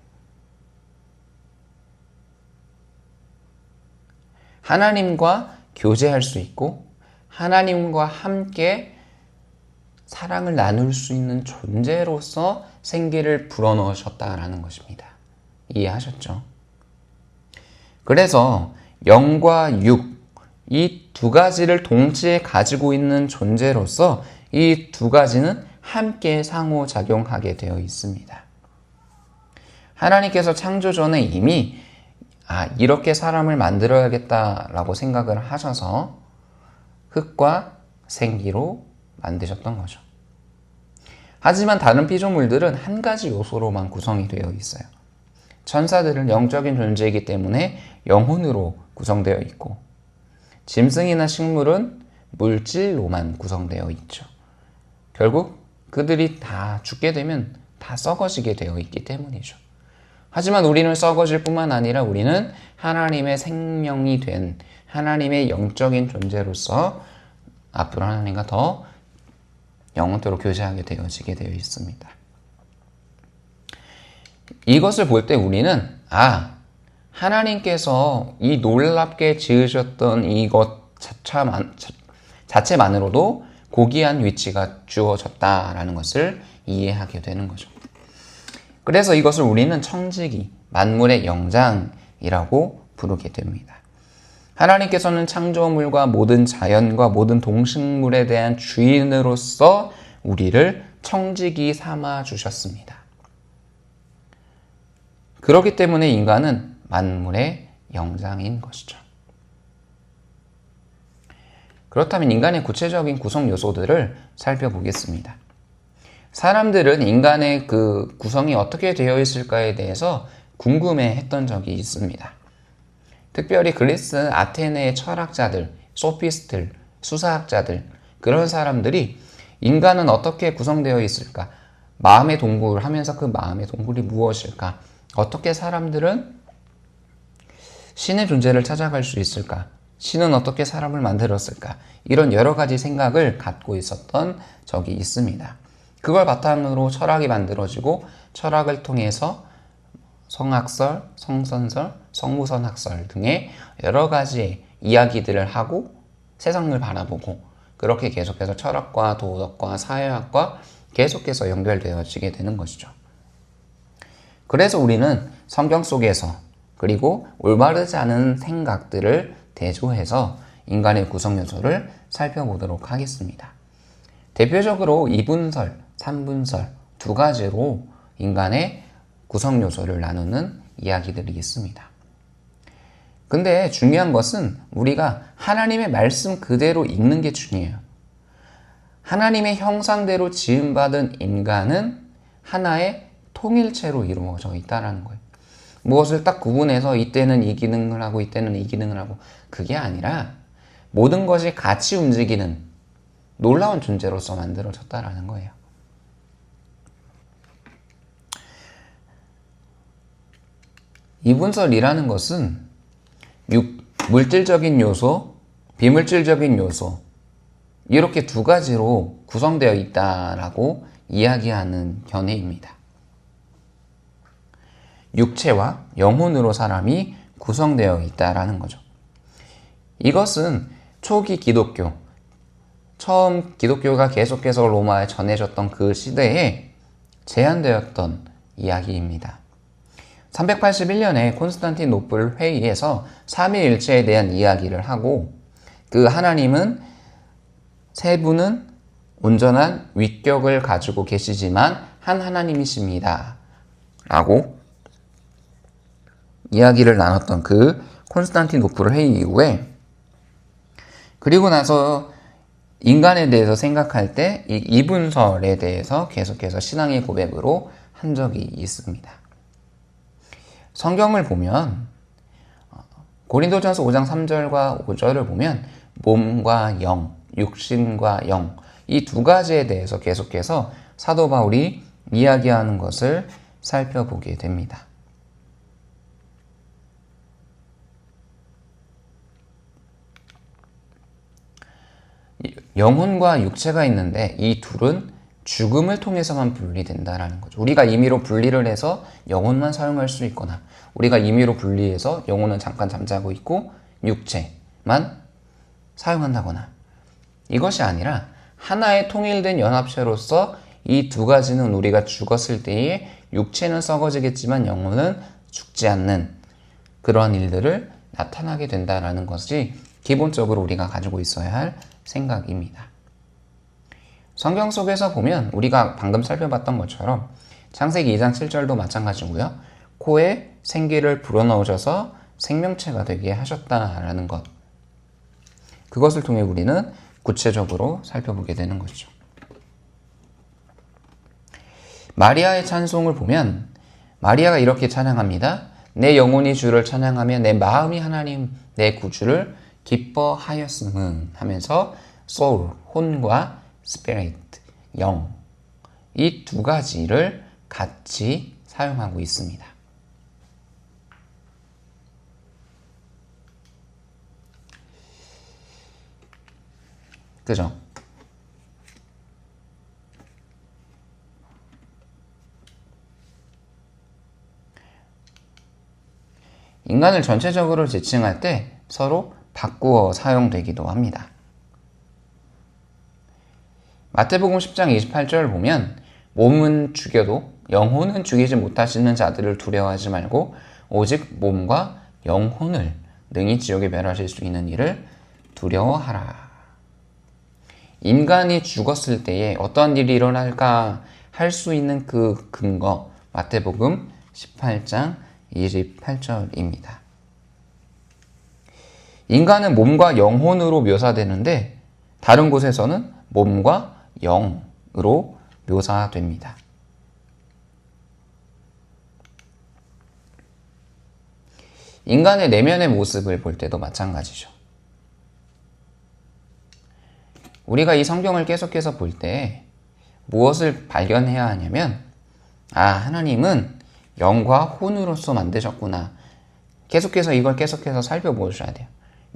하나님과 교제할 수 있고 하나님과 함께 사랑을 나눌 수 있는 존재로서 생기를 불어넣으셨다라는 것입니다. 이해하셨죠? 그래서 영과 육, 이 두 가지를 동시에 가지고 있는 존재로서 이 두 가지는 함께 상호작용하게 되어 있습니다. 하나님께서 창조 전에 이미 이렇게 사람을 만들어야겠다라고 생각을 하셔서 흙과 생기로 만드셨던 거죠. 하지만 다른 피조물들은 한 가지 요소로만 구성이 되어 있어요. 천사들은 영적인 존재이기 때문에 영혼으로 구성되어 있고, 짐승이나 식물은 물질로만 구성되어 있죠. 결국 그들이 다 죽게 되면 다 썩어지게 되어 있기 때문이죠. 하지만 우리는 썩어질 뿐만 아니라 우리는 하나님의 생명이 된 하나님의 영적인 존재로서 앞으로 하나님과 더 영원토록 교제하게 되어지게 되어 있습니다. 이것을 볼 때 우리는 하나님께서 이 놀랍게 지으셨던 이것 자체만으로도 고귀한 위치가 주어졌다라는 것을 이해하게 되는 거죠. 그래서 이것을 우리는 청지기, 만물의 영장이라고 부르게 됩니다. 하나님께서는 창조물과 모든 자연과 모든 동식물에 대한 주인으로서 우리를 청지기 삼아 주셨습니다. 그렇기 때문에 인간은 만물의 영장인 것이죠. 그렇다면 인간의 구체적인 구성 요소들을 살펴보겠습니다. 사람들은 인간의 그 구성이 어떻게 되어 있을까에 대해서 궁금해했던 적이 있습니다. 특별히 그리스 아테네의 철학자들, 소피스트들, 수사학자들, 그런 사람들이 인간은 어떻게 구성되어 있을까? 마음의 동굴 하면서 그 마음의 동굴이 무엇일까? 어떻게 사람들은 신의 존재를 찾아갈 수 있을까? 신은 어떻게 사람을 만들었을까? 이런 여러 가지 생각을 갖고 있었던 적이 있습니다. 그걸 바탕으로 철학이 만들어지고 철학을 통해서 성학설, 성선설, 성무선학설 등의 여러 가지 이야기들을 하고 세상을 바라보고 그렇게 계속해서 철학과 도덕과 사회학과 계속해서 연결되어지게 되는 것이죠. 그래서 우리는 성경 속에서 그리고 올바르지 않은 생각들을 대조해서 인간의 구성 요소를 살펴보도록 하겠습니다. 대표적으로 2분설, 3분설 두 가지로 인간의 구성 요소를 나누는 이야기들이 있습니다. 근데 중요한 것은 우리가 하나님의 말씀 그대로 읽는 게 중요해요. 하나님의 형상대로 지음받은 인간은 하나의 통일체로 이루어져 있다는 거예요. 무엇을 딱 구분해서 이때는 이 기능을 하고 이때는 이 기능을 하고 그게 아니라 모든 것이 같이 움직이는 놀라운 존재로서 만들어졌다라는 거예요. 이분설이라는 것은 물질적인 요소, 비물질적인 요소 이렇게 두 가지로 구성되어 있다라고 이야기하는 견해입니다. 육체와 영혼으로 사람이 구성되어 있다라는 거죠. 이것은 초기 기독교, 처음 기독교가 계속해서 로마에 전해졌던 그 시대에 제한되었던 이야기입니다. 381년에 콘스탄티노플 회의에서 삼위일체에 대한 이야기를 하고 그 하나님은 세 분은 온전한 위격을 가지고 계시지만 한 하나님이십니다. 라고 이야기를 나눴던 그 콘스탄티노플 회의 이후에 그리고 나서 인간에 대해서 생각할 때 이 이분설에 대해서 계속해서 신앙의 고백으로 한 적이 있습니다. 성경을 보면 고린도전서 5장 3절과 5절을 보면 몸과 영, 육신과 영 이 두 가지에 대해서 계속해서 사도 바울이 이야기하는 것을 살펴보게 됩니다. 영혼과 육체가 있는데 이 둘은 죽음을 통해서만 분리된다라는 거죠. 우리가 임의로 분리를 해서 영혼만 사용할 수 있거나 우리가 임의로 분리해서 영혼은 잠깐 잠자고 있고 육체만 사용한다거나 이것이 아니라 하나의 통일된 연합체로서 이 두 가지는 우리가 죽었을 때에 육체는 썩어지겠지만 영혼은 죽지 않는 그러한 일들을 나타나게 된다라는 것이 기본적으로 우리가 가지고 있어야 할 생각입니다. 성경 속에서 보면 우리가 방금 살펴봤던 것처럼 창세기 2장 7절도 마찬가지고요. 코에 생기를 불어넣으셔서 생명체가 되게 하셨다라는 것. 그것을 통해 우리는 구체적으로 살펴보게 되는 것이죠. 마리아의 찬송을 보면 마리아가 이렇게 찬양합니다. 내 영혼이 주를 찬양하며 내 마음이 하나님 내 구주를 기뻐하였음은 하면서 soul, 혼과 spirit, 영, 이 두 가지를 같이 사용하고 있습니다. 그죠? 인간을 전체적으로 지칭할 때 서로 바꾸어 사용되기도 합니다. 마태복음 10장 28절 보면 몸은 죽여도 영혼은 죽이지 못하시는 자들을 두려워하지 말고 오직 몸과 영혼을 능히 지옥에 멸하실 수 있는 이를 두려워하라. 인간이 죽었을 때에 어떤 일이 일어날까 할 수 있는 그 근거, 마태복음 18장 28절입니다. 인간은 몸과 영혼으로 묘사되는데 다른 곳에서는 몸과 영으로 묘사됩니다. 인간의 내면의 모습을 볼 때도 마찬가지죠. 우리가 이 성경을 계속해서 볼 때 무엇을 발견해야 하냐면 하나님은 영과 혼으로서 만드셨구나. 계속해서 이걸 계속해서 살펴보셔야 돼요.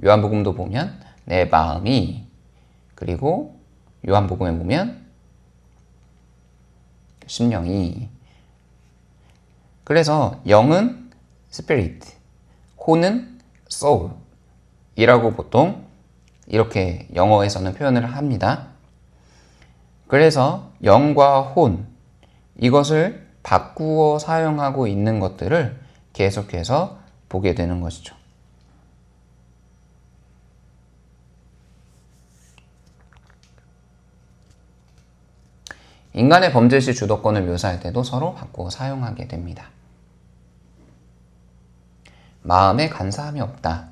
요한복음도 보면 내 마음이, 그리고 요한복음에 보면 심령이. 그래서 영은 spirit, 혼은 soul 이라고 보통 이렇게 영어에서는 표현을 합니다. 그래서 영과 혼, 이것을 바꾸어 사용하고 있는 것들을 계속해서 보게 되는 것이죠. 인간의 범죄 시 주도권을 묘사할 때도 서로 바꾸어 사용하게 됩니다. 마음에 간사함이 없다.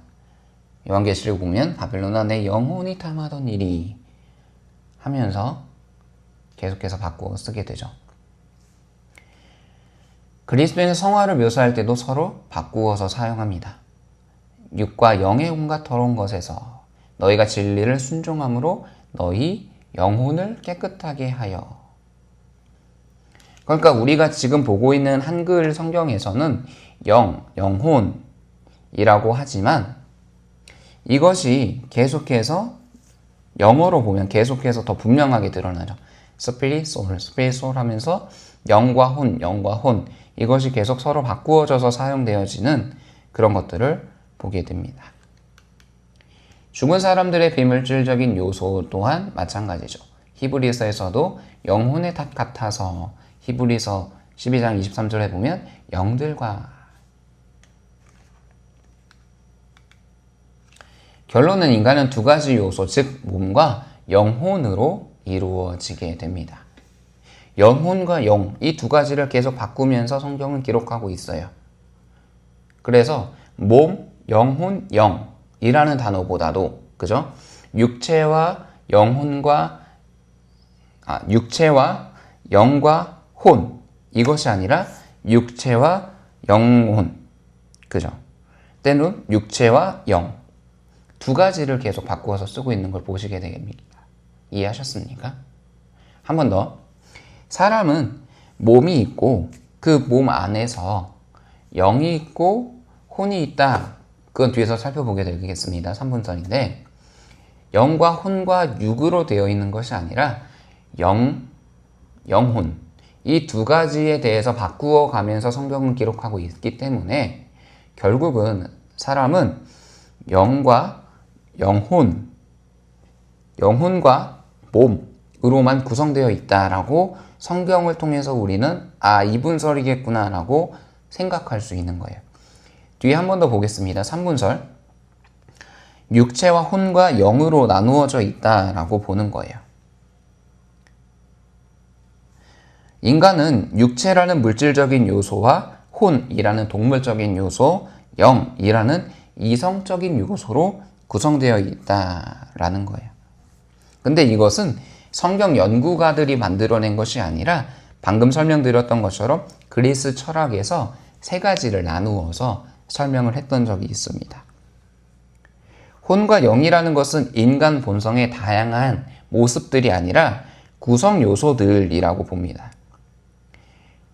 요한계시록 보면 바벨론아 내 영혼이 탐하던 일이 하면서 계속해서 바꾸어 쓰게 되죠. 그리스도인의 성화를 묘사할 때도 서로 바꾸어서 사용합니다. 육과 영의 온갖 더러운 것에서 너희가 진리를 순종함으로 너희 영혼을 깨끗하게 하여. 그러니까 우리가 지금 보고 있는 한글 성경에서는 영혼이라고 하지만 이것이 계속해서 영어로 보면 계속해서 더 분명하게 드러나죠. spirit, soul 하면서 영과 혼 이것이 계속 서로 바꾸어져서 사용되어지는 그런 것들을 보게 됩니다. 죽은 사람들의 비물질적인 요소 또한 마찬가지죠. 히브리서에서도 영혼의 탑 같아서 히브리서 12장 23절에 보면 영들과. 결론은 인간은 두 가지 요소, 즉 몸과 영혼으로 이루어지게 됩니다. 영혼과 영, 이 두 가지를 계속 바꾸면서 성경은 기록하고 있어요. 그래서 몸, 영혼, 영이라는 단어보다도, 그죠? 육체와 영과 혼, 이것이 아니라 육체와 영혼, 그죠? 때는 육체와 영, 두 가지를 계속 바꾸어서 쓰고 있는 걸 보시게 됩니다. 이해하셨습니까? 한 번 더. 사람은 몸이 있고 그 몸 안에서 영이 있고 혼이 있다. 그건 뒤에서 살펴보게 되겠습니다. 3분선인데 영과 혼과 육으로 되어 있는 것이 아니라 영혼 이 두 가지에 대해서 바꾸어 가면서 성경은 기록하고 있기 때문에 결국은 사람은 영혼과 몸으로만 구성되어 있다라고 성경을 통해서 우리는 이분설이겠구나 라고 생각할 수 있는 거예요. 뒤에 한 번 더 보겠습니다. 3분설. 육체와 혼과 영으로 나누어져 있다라고 보는 거예요. 인간은 육체라는 물질적인 요소와 혼이라는 동물적인 요소, 영이라는 이성적인 요소로 구성되어 있다라는 거예요. 근데 이것은 성경 연구가들이 만들어낸 것이 아니라 방금 설명드렸던 것처럼 그리스 철학에서 세 가지를 나누어서 설명을 했던 적이 있습니다. 혼과 영이라는 것은 인간 본성의 다양한 모습들이 아니라 구성 요소들이라고 봅니다.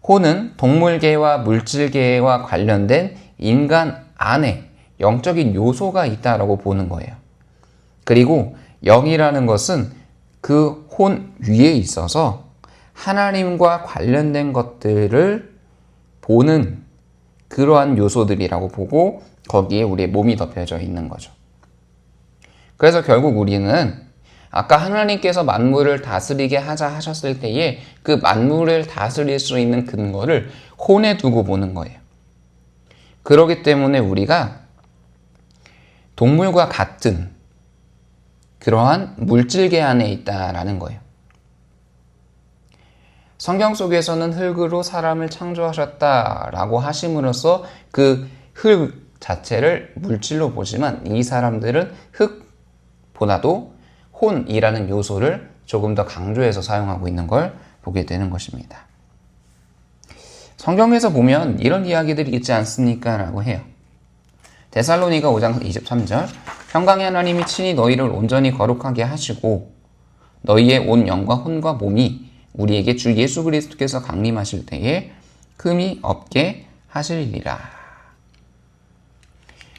혼은 동물계와 물질계와 관련된 인간 안에 영적인 요소가 있다라고 보는 거예요. 그리고 영이라는 것은 그 혼 위에 있어서 하나님과 관련된 것들을 보는 그러한 요소들이라고 보고 거기에 우리의 몸이 덮여져 있는 거죠. 그래서 결국 우리는 아까 하나님께서 만물을 다스리게 하자 하셨을 때에 그 만물을 다스릴 수 있는 근거를 혼에 두고 보는 거예요. 그렇기 때문에 우리가 동물과 같은 그러한 물질계 안에 있다라는 거예요. 성경 속에서는 흙으로 사람을 창조하셨다라고 하심으로써 그 흙 자체를 물질로 보지만 이 사람들은 흙보다도 혼이라는 요소를 조금 더 강조해서 사용하고 있는 걸 보게 되는 것입니다. 성경에서 보면 이런 이야기들이 있지 않습니까? 라고 해요. 데살로니가 5장 23절 평강의 하나님이 친히 너희를 온전히 거룩하게 하시고 너희의 온 영과 혼과 몸이 우리에게 주 예수 그리스도께서 강림하실 때에 흠이 없게 하시리라.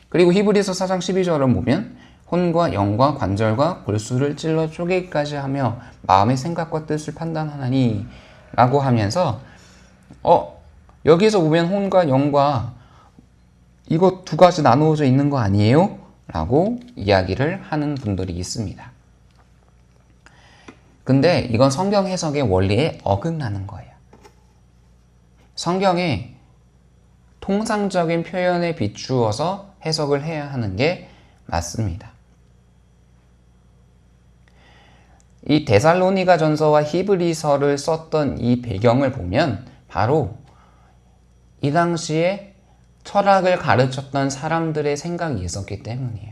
그리고 히브리서 4장 12절을 보면 혼과 영과 관절과 골수를 찔러 쪼개기까지 하며 마음의 생각과 뜻을 판단하나니 라고 하면서 여기서 보면 혼과 영과 이거 두 가지 나누어져 있는 거 아니에요? 라고 이야기를 하는 분들이 있습니다. 근데 이건 성경 해석의 원리에 어긋나는 거예요. 성경에 통상적인 표현에 비추어서 해석을 해야 하는 게 맞습니다. 이 데살로니가 전서와 히브리서를 썼던 이 배경을 보면 바로 이 당시에 철학을 가르쳤던 사람들의 생각이 있었기 때문이에요.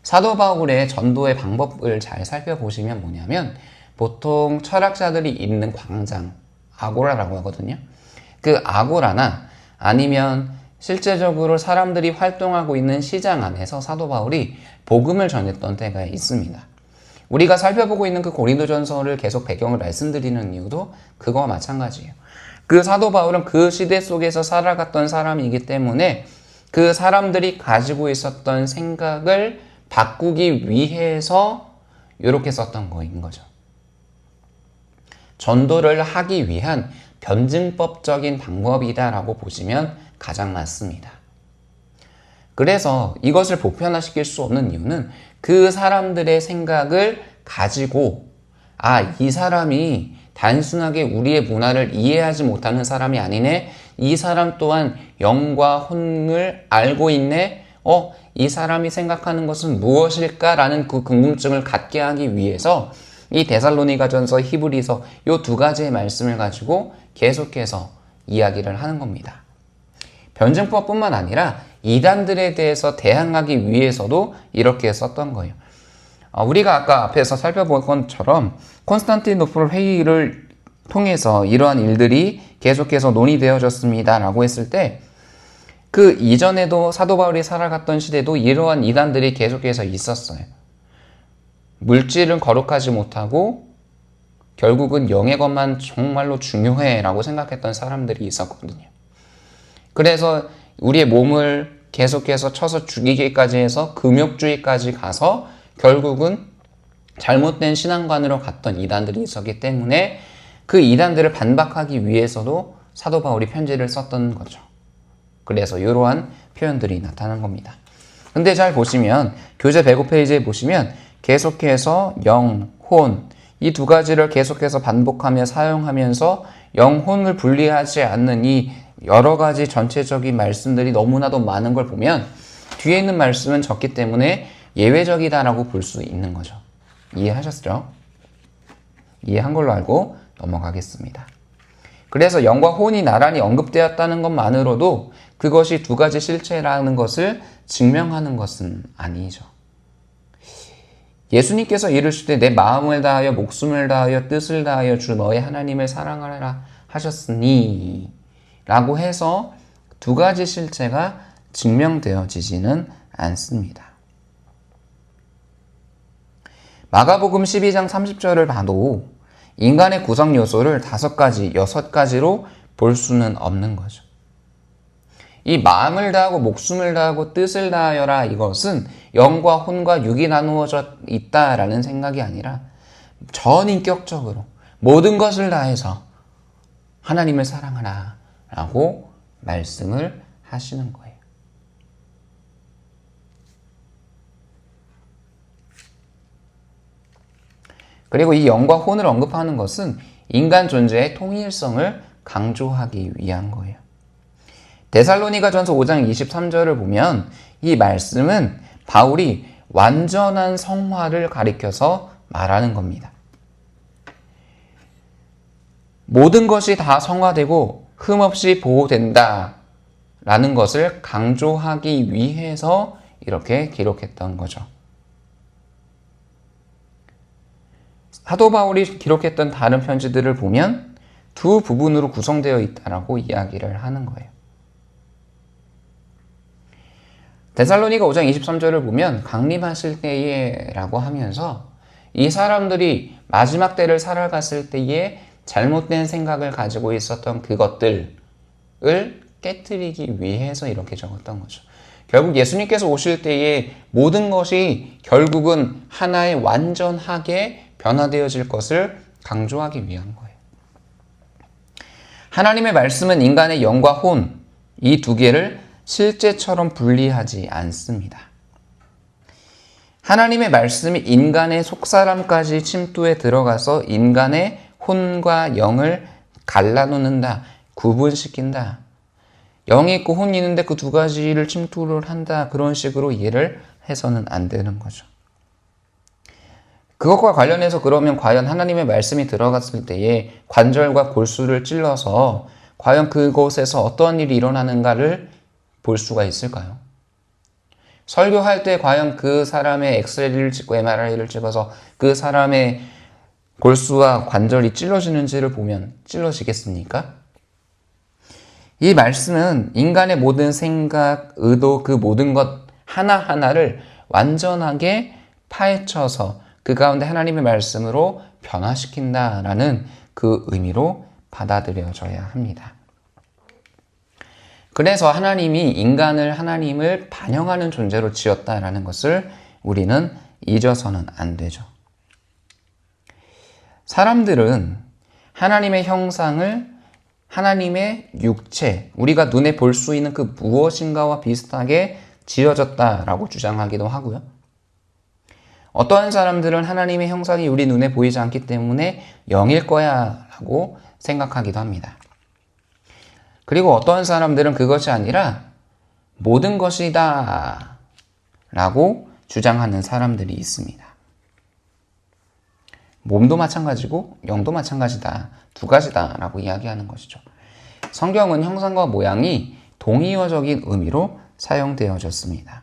사도 바울의 전도의 방법을 잘 살펴보시면 뭐냐면 보통 철학자들이 있는 광장, 아고라라고 하거든요. 그 아고라나 아니면 실제적으로 사람들이 활동하고 있는 시장 안에서 사도 바울이 복음을 전했던 때가 있습니다. 우리가 살펴보고 있는 그 고린도전서를 계속 배경을 말씀드리는 이유도 그거와 마찬가지예요. 그 사도 바울은 그 시대 속에서 살아갔던 사람이기 때문에 그 사람들이 가지고 있었던 생각을 바꾸기 위해서 이렇게 썼던 거인 거죠. 전도를 하기 위한 변증법적인 방법이다라고 보시면 가장 맞습니다. 그래서 이것을 보편화시킬 수 없는 이유는 그 사람들의 생각을 가지고 이 사람이 단순하게 우리의 문화를 이해하지 못하는 사람이 아니네. 이 사람 또한 영과 혼을 알고 있네. 이 사람이 생각하는 것은 무엇일까라는 그 궁금증을 갖게 하기 위해서 이 데살로니가전서, 히브리서 이 두 가지의 말씀을 가지고 계속해서 이야기를 하는 겁니다. 변증법뿐만 아니라 이단들에 대해서 대항하기 위해서도 이렇게 썼던 거예요. 우리가 아까 앞에서 살펴본 것처럼 콘스탄티노플 회의를 통해서 이러한 일들이 계속해서 논의되어졌습니다 라고 했을 때 그 이전에도 사도 바울이 살아갔던 시대도 이러한 이단들이 계속해서 있었어요. 물질은 거룩하지 못하고 결국은 영의 것만 정말로 중요해 라고 생각했던 사람들이 있었거든요. 그래서 우리의 몸을 계속해서 쳐서 죽이기까지 해서 금욕주의까지 가서 결국은 잘못된 신앙관으로 갔던 이단들이 있었기 때문에 그 이단들을 반박하기 위해서도 사도 바울이 편지를 썼던 거죠. 그래서 이러한 표현들이 나타난 겁니다. 근데 잘 보시면 교재 105페이지에 보시면 계속해서 영, 혼 이 두 가지를 계속해서 반복하며 사용하면서 영, 혼을 분리하지 않는 이 여러 가지 전체적인 말씀들이 너무나도 많은 걸 보면 뒤에 있는 말씀은 적기 때문에 예외적이다라고 볼 수 있는 거죠. 이해하셨죠? 이해한 걸로 알고 넘어가겠습니다. 그래서 영과 혼이 나란히 언급되었다는 것만으로도 그것이 두 가지 실체라는 것을 증명하는 것은 아니죠. 예수님께서 이르시되 내 마음을 다하여 목숨을 다하여 뜻을 다하여 주 너의 하나님을 사랑하라 하셨으니 라고 해서 두 가지 실체가 증명되어지지는 않습니다. 마가복음 12장 30절을 봐도 인간의 구성 요소를 5가지, 6가지로 볼 수는 없는 거죠. 이 마음을 다하고 목숨을 다하고 뜻을 다하여라, 이것은 영과 혼과 육이 나누어져 있다라는 생각이 아니라 전인격적으로 모든 것을 다해서 하나님을 사랑하라 라고 말씀을 하시는 거예요. 그리고 이 영과 혼을 언급하는 것은 인간 존재의 통일성을 강조하기 위한 거예요. 데살로니가전서 5장 23절을 보면 이 말씀은 바울이 완전한 성화를 가리켜서 말하는 겁니다. 모든 것이 다 성화되고 흠없이 보호된다 라는 것을 강조하기 위해서 이렇게 기록했던 거죠. 사도 바울이 기록했던 다른 편지들을 보면 두 부분으로 구성되어 있다라고 이야기를 하는 거예요. 데살로니가 5장 23절을 보면 강림하실 때에 라고 하면서 이 사람들이 마지막 때를 살아갔을 때에 잘못된 생각을 가지고 있었던 그것들을 깨트리기 위해서 이렇게 적었던 거죠. 결국 예수님께서 오실 때에 모든 것이 결국은 하나의 완전하게 변화되어질 것을 강조하기 위한 거예요. 하나님의 말씀은 인간의 영과 혼, 이 두 개를 실제처럼 분리하지 않습니다. 하나님의 말씀이 인간의 속사람까지 침투에 들어가서 인간의 혼과 영을 갈라놓는다, 구분시킨다. 영이 있고 혼이 있는데 그 두 가지를 침투를 한다, 그런 식으로 이해를 해서는 안 되는 거죠. 그것과 관련해서 그러면 과연 하나님의 말씀이 들어갔을 때에 관절과 골수를 찔러서 과연 그곳에서 어떤 일이 일어나는가를 볼 수가 있을까요? 설교할 때 과연 그 사람의 엑스레이를 찍고 MRI를 찍어서 그 사람의 골수와 관절이 찔러지는지를 보면 찔러지겠습니까? 이 말씀은 인간의 모든 생각, 의도, 그 모든 것 하나하나를 완전하게 파헤쳐서 그 가운데 하나님의 말씀으로 변화시킨다라는 그 의미로 받아들여져야 합니다. 그래서 하나님이 인간을 하나님을 반영하는 존재로 지었다라는 것을 우리는 잊어서는 안 되죠. 사람들은 하나님의 형상을 하나님의 육체, 우리가 눈에 볼 수 있는 그 무엇인가와 비슷하게 지어졌다라고 주장하기도 하고요. 어떠한 사람들은 하나님의 형상이 우리 눈에 보이지 않기 때문에 영일 거야 라고 생각하기도 합니다. 그리고 어떠한 사람들은 그것이 아니라 모든 것이다 라고 주장하는 사람들이 있습니다. 몸도 마찬가지고 영도 마찬가지다, 두 가지다 라고 이야기하는 것이죠. 성경은 형상과 모양이 동의어적인 의미로 사용되어졌습니다.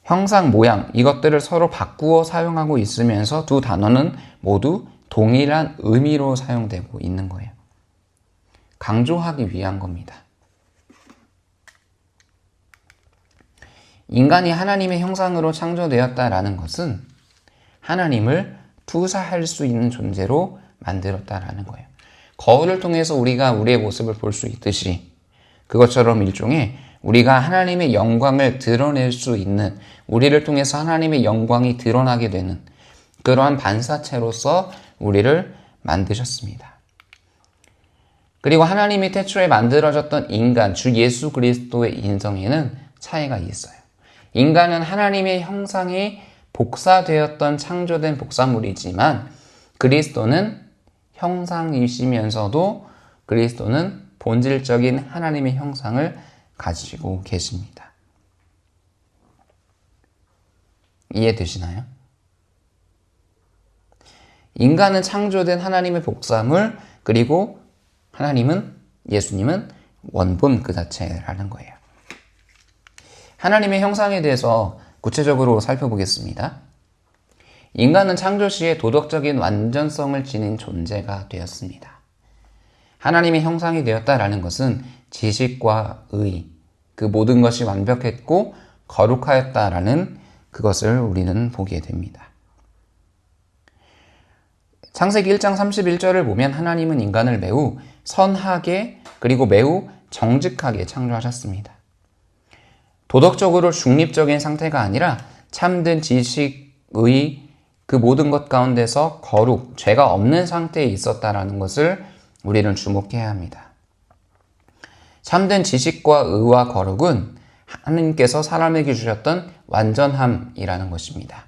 형상, 모양, 이것들을 서로 바꾸어 사용하고 있으면서 두 단어는 모두 동일한 의미로 사용되고 있는 거예요. 강조하기 위한 겁니다. 인간이 하나님의 형상으로 창조되었다라는 것은 하나님을 투사할 수 있는 존재로 만들었다라는 거예요. 거울을 통해서 우리가 우리의 모습을 볼 수 있듯이 그것처럼 일종의 우리가 하나님의 영광을 드러낼 수 있는, 우리를 통해서 하나님의 영광이 드러나게 되는 그러한 반사체로서 우리를 만드셨습니다. 그리고 하나님이 태초에 만들어졌던 인간, 주 예수 그리스도의 인성에는 차이가 있어요. 인간은 하나님의 형상이 복사되었던 창조된 복사물이지만 그리스도는 형상이시면서도 그리스도는 본질적인 하나님의 형상을 가지고 계십니다. 이해되시나요? 인간은 창조된 하나님의 복사물, 그리고 하나님은, 예수님은 원본 그 자체라는 거예요. 하나님의 형상에 대해서 구체적으로 살펴보겠습니다. 인간은 창조 시에 도덕적인 완전성을 지닌 존재가 되었습니다. 하나님의 형상이 되었다라는 것은 지식과 의, 그 모든 것이 완벽했고 거룩하였다라는 그것을 우리는 보게 됩니다. 창세기 1장 31절을 보면 하나님은 인간을 매우 선하게 그리고 매우 정직하게 창조하셨습니다. 도덕적으로 중립적인 상태가 아니라 참된 지식의 그 모든 것 가운데서 거룩, 죄가 없는 상태에 있었다라는 것을 우리는 주목해야 합니다. 참된 지식과 의와 거룩은 하나님께서 사람에게 주셨던 완전함이라는 것입니다.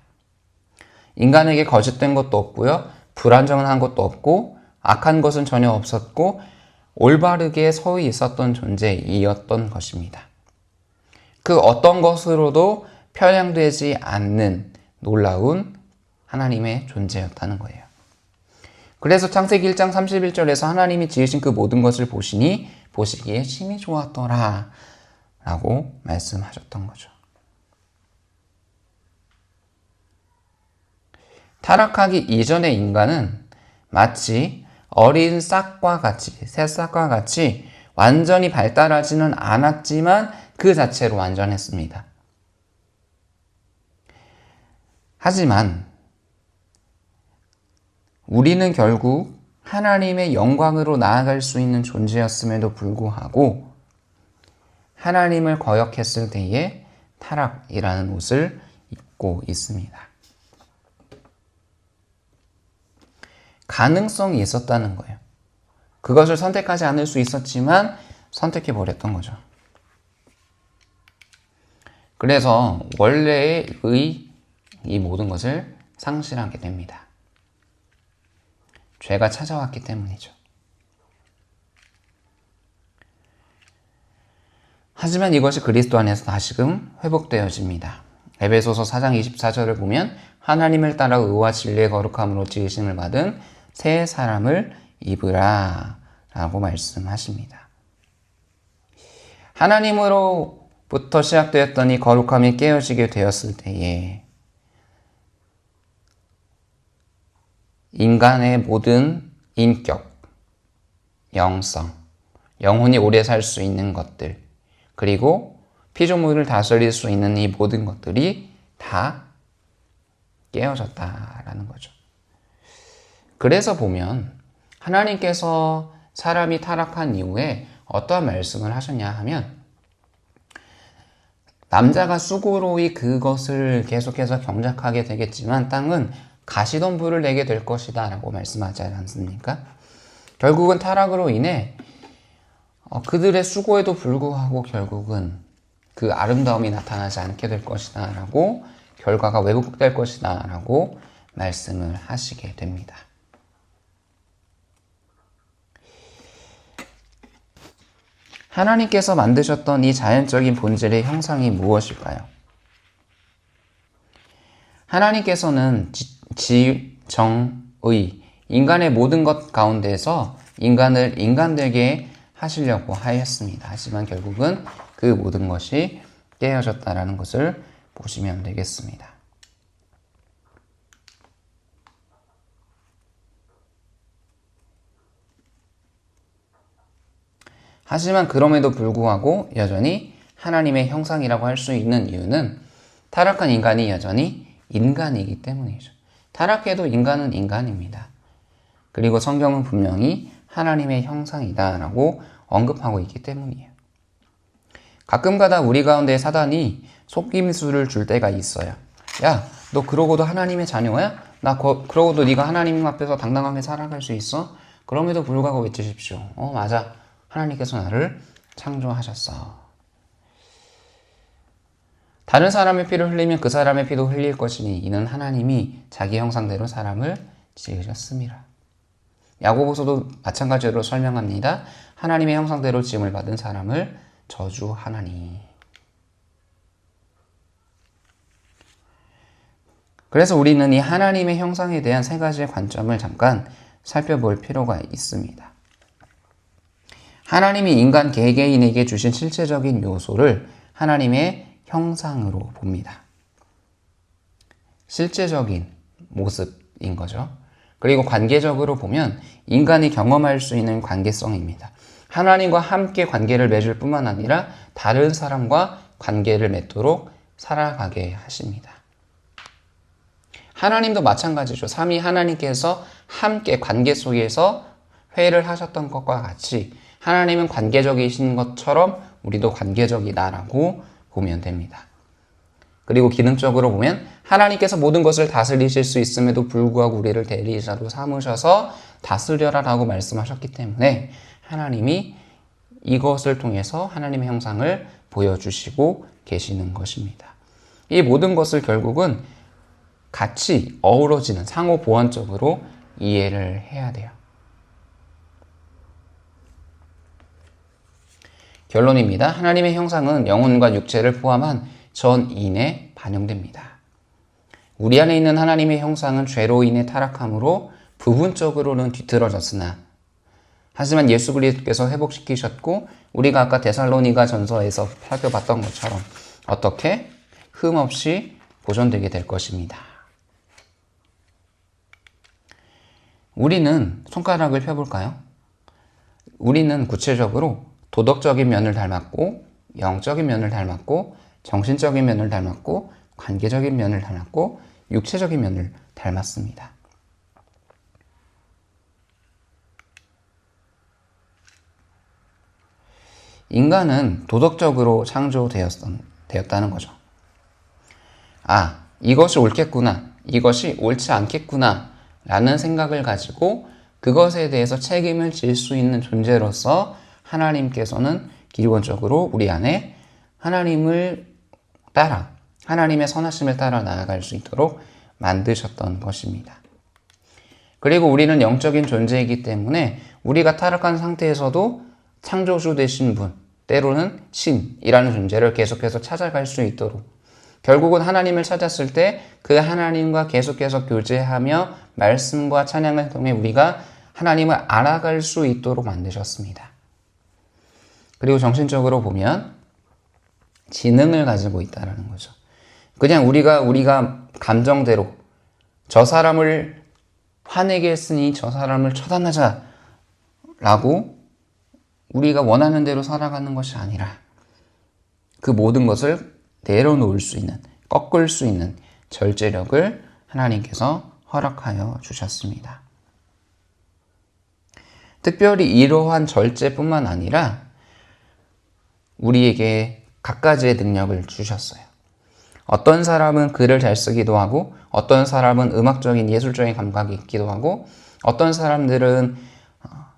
인간에게 거짓된 것도 없고요, 불완전한 것도 없고, 악한 것은 전혀 없었고, 올바르게 서히 있었던 존재이었던 것입니다. 그 어떤 것으로도 편향되지 않는 놀라운 하나님의 존재였다는 거예요. 그래서 창세기 1장 31절에서 하나님이 지으신 그 모든 것을 보시기에 심히 좋았더라 라고 말씀하셨던 거죠. 타락하기 이전의 인간은 마치 어린 싹과 같이, 새싹과 같이 완전히 발달하지는 않았지만 그 자체로 완전했습니다. 하지만 우리는 결국 하나님의 영광으로 나아갈 수 있는 존재였음에도 불구하고 하나님을 거역했을 때에 타락이라는 옷을 입고 있습니다. 가능성이 있었다는 거예요. 그것을 선택하지 않을 수 있었지만 선택해버렸던 거죠. 그래서 원래의 이 모든 것을 상실하게 됩니다. 죄가 찾아왔기 때문이죠. 하지만 이것이 그리스도 안에서 다시금 회복되어집니다. 에베소서 4장 24절을 보면 하나님을 따라 의와 진리의 거룩함으로 지으심을 받은 새 사람을 입으라 라고 말씀하십니다. 하나님으로부터 시작되었던 이 거룩함이 깨어지게 되었을 때에 인간의 모든 인격, 영성, 영혼이 오래 살 수 있는 것들, 그리고 피조물을 다스릴 수 있는 이 모든 것들이 다 깨어졌다라는 거죠. 그래서 보면 하나님께서 사람이 타락한 이후에 어떠한 말씀을 하셨냐 하면 남자가 수고로이 그것을 계속해서 경작하게 되겠지만 땅은 가시덤불을 내게 될 것이다 라고 말씀하지 않습니까? 결국은 타락으로 인해 그들의 수고에도 불구하고 결국은 그 아름다움이 나타나지 않게 될 것이다 라고 결과가 왜곡될 것이다 라고 말씀을 하시게 됩니다. 하나님께서 만드셨던 이 자연적인 본질의 형상이 무엇일까요? 하나님께서는 지정의 인간의 모든 것 가운데서 인간을 인간되게 하시려고 하였습니다. 하지만 결국은 그 모든 것이 깨어졌다라는 것을 보시면 되겠습니다. 하지만 그럼에도 불구하고 여전히 하나님의 형상이라고 할 수 있는 이유는 타락한 인간이 여전히 인간이기 때문이죠. 타락해도 인간은 인간입니다. 그리고 성경은 분명히 하나님의 형상이다라고 언급하고 있기 때문이에요. 가끔가다 우리 가운데 사단이 속임수를 줄 때가 있어요. 야, 너 그러고도 하나님의 자녀야? 그러고도 네가 하나님 앞에서 당당하게 살아갈 수 있어? 그럼에도 불구하고 외치십시오. 맞아. 하나님께서 나를 창조하셨어. 다른 사람의 피를 흘리면 그 사람의 피도 흘릴 것이니 이는 하나님이 자기 형상대로 사람을 지으셨습니다. 야고보서도 마찬가지로 설명합니다. 하나님의 형상대로 지음을 받은 사람을 저주하나니. 그래서 우리는 이 하나님의 형상에 대한 세 가지의 관점을 잠깐 살펴볼 필요가 있습니다. 하나님이 인간 개개인에게 주신 실체적인 요소를 하나님의 형상으로 봅니다. 실제적인 모습인 거죠. 그리고 관계적으로 보면 인간이 경험할 수 있는 관계성입니다. 하나님과 함께 관계를 맺을 뿐만 아니라 다른 사람과 관계를 맺도록 살아가게 하십니다. 하나님도 마찬가지죠. 삼위 하나님께서 함께 관계 속에서 회를 하셨던 것과 같이 하나님은 관계적이신 것처럼 우리도 관계적이다라고 보면 됩니다. 그리고 기능적으로 보면 하나님께서 모든 것을 다스리실 수 있음에도 불구하고 우리를 대리자로 삼으셔서 다스려라 라고 말씀하셨기 때문에 하나님이 이것을 통해서 하나님의 형상을 보여주시고 계시는 것입니다. 이 모든 것을 결국은 같이 어우러지는 상호 보완적으로 이해를 해야 돼요. 결론입니다. 하나님의 형상은 영혼과 육체를 포함한 전인에 반영됩니다. 우리 안에 있는 하나님의 형상은 죄로 인해 타락함으로 부분적으로는 뒤틀어졌으나 하지만 예수 그리스도께서 회복시키셨고 우리가 아까 데살로니가 전서에서 살펴봤던 것처럼 어떻게 흠없이 보존되게 될 것입니다. 우리는 손가락을 펴볼까요? 우리는 구체적으로 도덕적인 면을 닮았고 영적인 면을 닮았고 정신적인 면을 닮았고 관계적인 면을 닮았고 육체적인 면을 닮았습니다. 인간은 도덕적으로 창조되었다는 거죠. 아, 이것이 옳겠구나, 이것이 옳지 않겠구나 라는 생각을 가지고 그것에 대해서 책임을 질 수 있는 존재로서 하나님께서는 기본적으로 우리 안에 하나님을 따라 하나님의 선하심을 따라 나아갈 수 있도록 만드셨던 것입니다. 그리고 우리는 영적인 존재이기 때문에 우리가 타락한 상태에서도 창조주 되신 분, 때로는 신이라는 존재를 계속해서 찾아갈 수 있도록 결국은 하나님을 찾았을 때 그 하나님과 계속해서 교제하며 말씀과 찬양을 통해 우리가 하나님을 알아갈 수 있도록 만드셨습니다. 그리고 정신적으로 보면 지능을 가지고 있다는 거죠. 그냥 우리가 감정대로 저 사람을 화내게 했으니 저 사람을 처단하자 라고 우리가 원하는 대로 살아가는 것이 아니라 그 모든 것을 내려놓을 수 있는, 꺾을 수 있는 절제력을 하나님께서 허락하여 주셨습니다. 특별히 이러한 절제뿐만 아니라 우리에게 갖가지의 능력을 주셨어요. 어떤 사람은 글을 잘 쓰기도 하고 어떤 사람은 음악적인 예술적인 감각이 있기도 하고 어떤 사람들은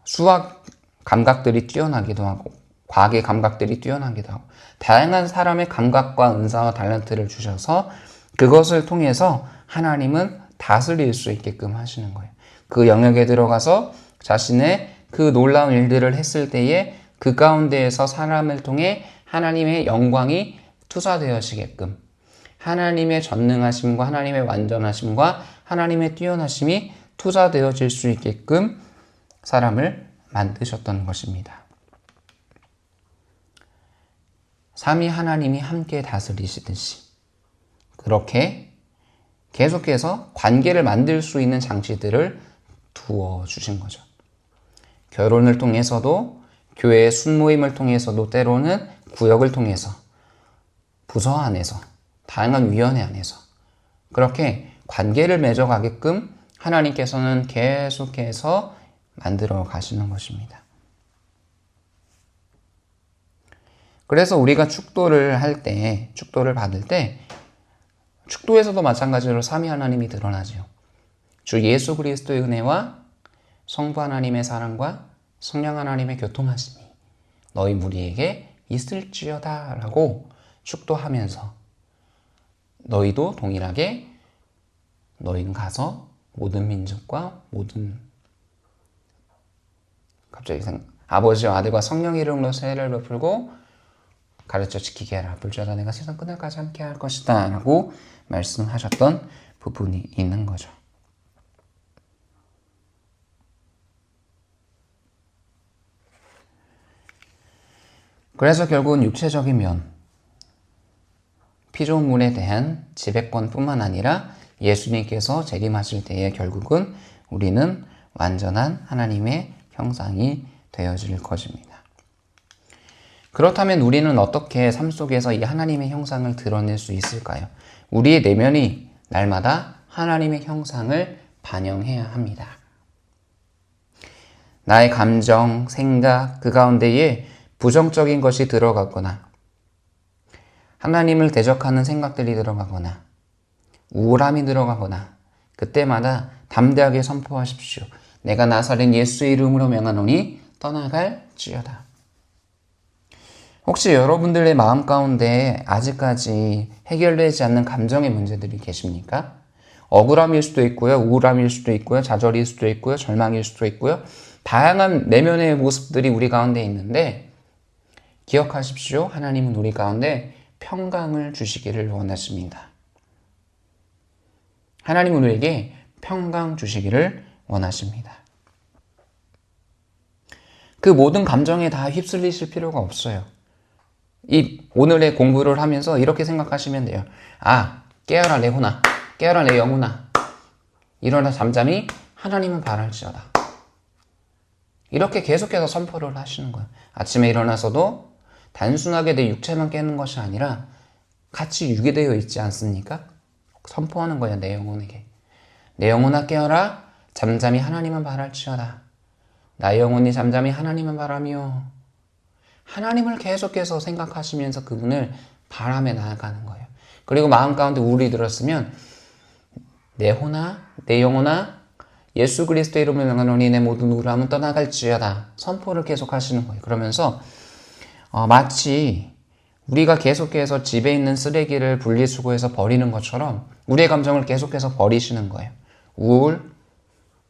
수학 감각들이 뛰어나기도 하고 과학의 감각들이 뛰어나기도 하고 다양한 사람의 감각과 은사와 탤런트를 주셔서 그것을 통해서 하나님은 다스릴 수 있게끔 하시는 거예요. 그 영역에 들어가서 자신의 그 놀라운 일들을 했을 때에 그 가운데에서 사람을 통해 하나님의 영광이 투사되어지게끔 하나님의 전능하심과 하나님의 완전하심과 하나님의 뛰어나심이 투사되어질 수 있게끔 사람을 만드셨던 것입니다. 삼위 하나님이 함께 다스리시듯이 그렇게 계속해서 관계를 만들 수 있는 장치들을 두어 주신 거죠. 결혼을 통해서도 교회의 순모임을 통해서도 때로는 구역을 통해서 부서 안에서 다양한 위원회 안에서 그렇게 관계를 맺어가게끔 하나님께서는 계속해서 만들어 가시는 것입니다. 그래서 우리가 축도를 할 때, 축도를 받을 때 축도에서도 마찬가지로 삼위 하나님이 드러나죠. 주 예수 그리스도의 은혜와 성부 하나님의 사랑과 성령 하나님의 교통하심이 너희 무리에게 있을지어다 라고 축도하면서 너희도 동일하게 너희는 가서 모든 민족과 모든 아버지와 아들과 성령의 이름으로 세례를 베풀고 가르쳐 지키게 하라. 불자가 내가 세상 끝날까지 함께 할 것이다 라고 말씀하셨던 부분이 있는 거죠. 그래서 결국은 육체적인 면, 피조물에 대한 지배권뿐만 아니라 예수님께서 재림하실 때에 결국은 우리는 완전한 하나님의 형상이 되어질 것입니다. 그렇다면 우리는 어떻게 삶 속에서 이 하나님의 형상을 드러낼 수 있을까요? 우리의 내면이 날마다 하나님의 형상을 반영해야 합니다. 나의 감정, 생각, 그 가운데에 부정적인 것이 들어가거나 하나님을 대적하는 생각들이 들어가거나 우울함이 들어가거나 그때마다 담대하게 선포하십시오. 내가 나사렛 예수의 이름으로 명하노니 떠나갈지어다. 혹시 여러분들의 마음 가운데 아직까지 해결되지 않는 감정의 문제들이 계십니까? 억울함일 수도 있고요, 우울함일 수도 있고요, 좌절일 수도 있고요, 절망일 수도 있고요. 다양한 내면의 모습들이 우리 가운데 있는데 기억하십시오. 하나님은 우리 가운데 평강을 주시기를 원하십니다. 하나님은 우리에게 평강 주시기를 원하십니다. 그 모든 감정에 다 휩쓸리실 필요가 없어요. 오늘의 공부를 하면서 이렇게 생각하시면 돼요. 깨어라 내 혼아, 깨어라 내 영혼아, 일어나 잠잠히 하나님은 바랄지어다. 이렇게 계속해서 선포를 하시는 거예요. 아침에 일어나서도 단순하게 내 육체만 깨는 것이 아니라 같이 유기되어 있지 않습니까? 선포하는 거예요. 내 영혼에게. 내 영혼아 깨어라, 잠잠히 하나님은 바랄지어다. 나의 영혼이 잠잠히 하나님은 바라며, 하나님을 계속해서 생각하시면서 그분을 바라며 나아가는 거예요. 그리고 마음 가운데 우울이 들었으면 내 혼아, 내 영혼아, 예수 그리스도의 이름으로 명하노니 내 모든 우울함은 떠나갈지어다. 선포를 계속 하시는 거예요. 그러면서 마치 우리가 계속해서 집에 있는 쓰레기를 분리수거해서 버리는 것처럼 우리의 감정을 계속해서 버리시는 거예요. 우울,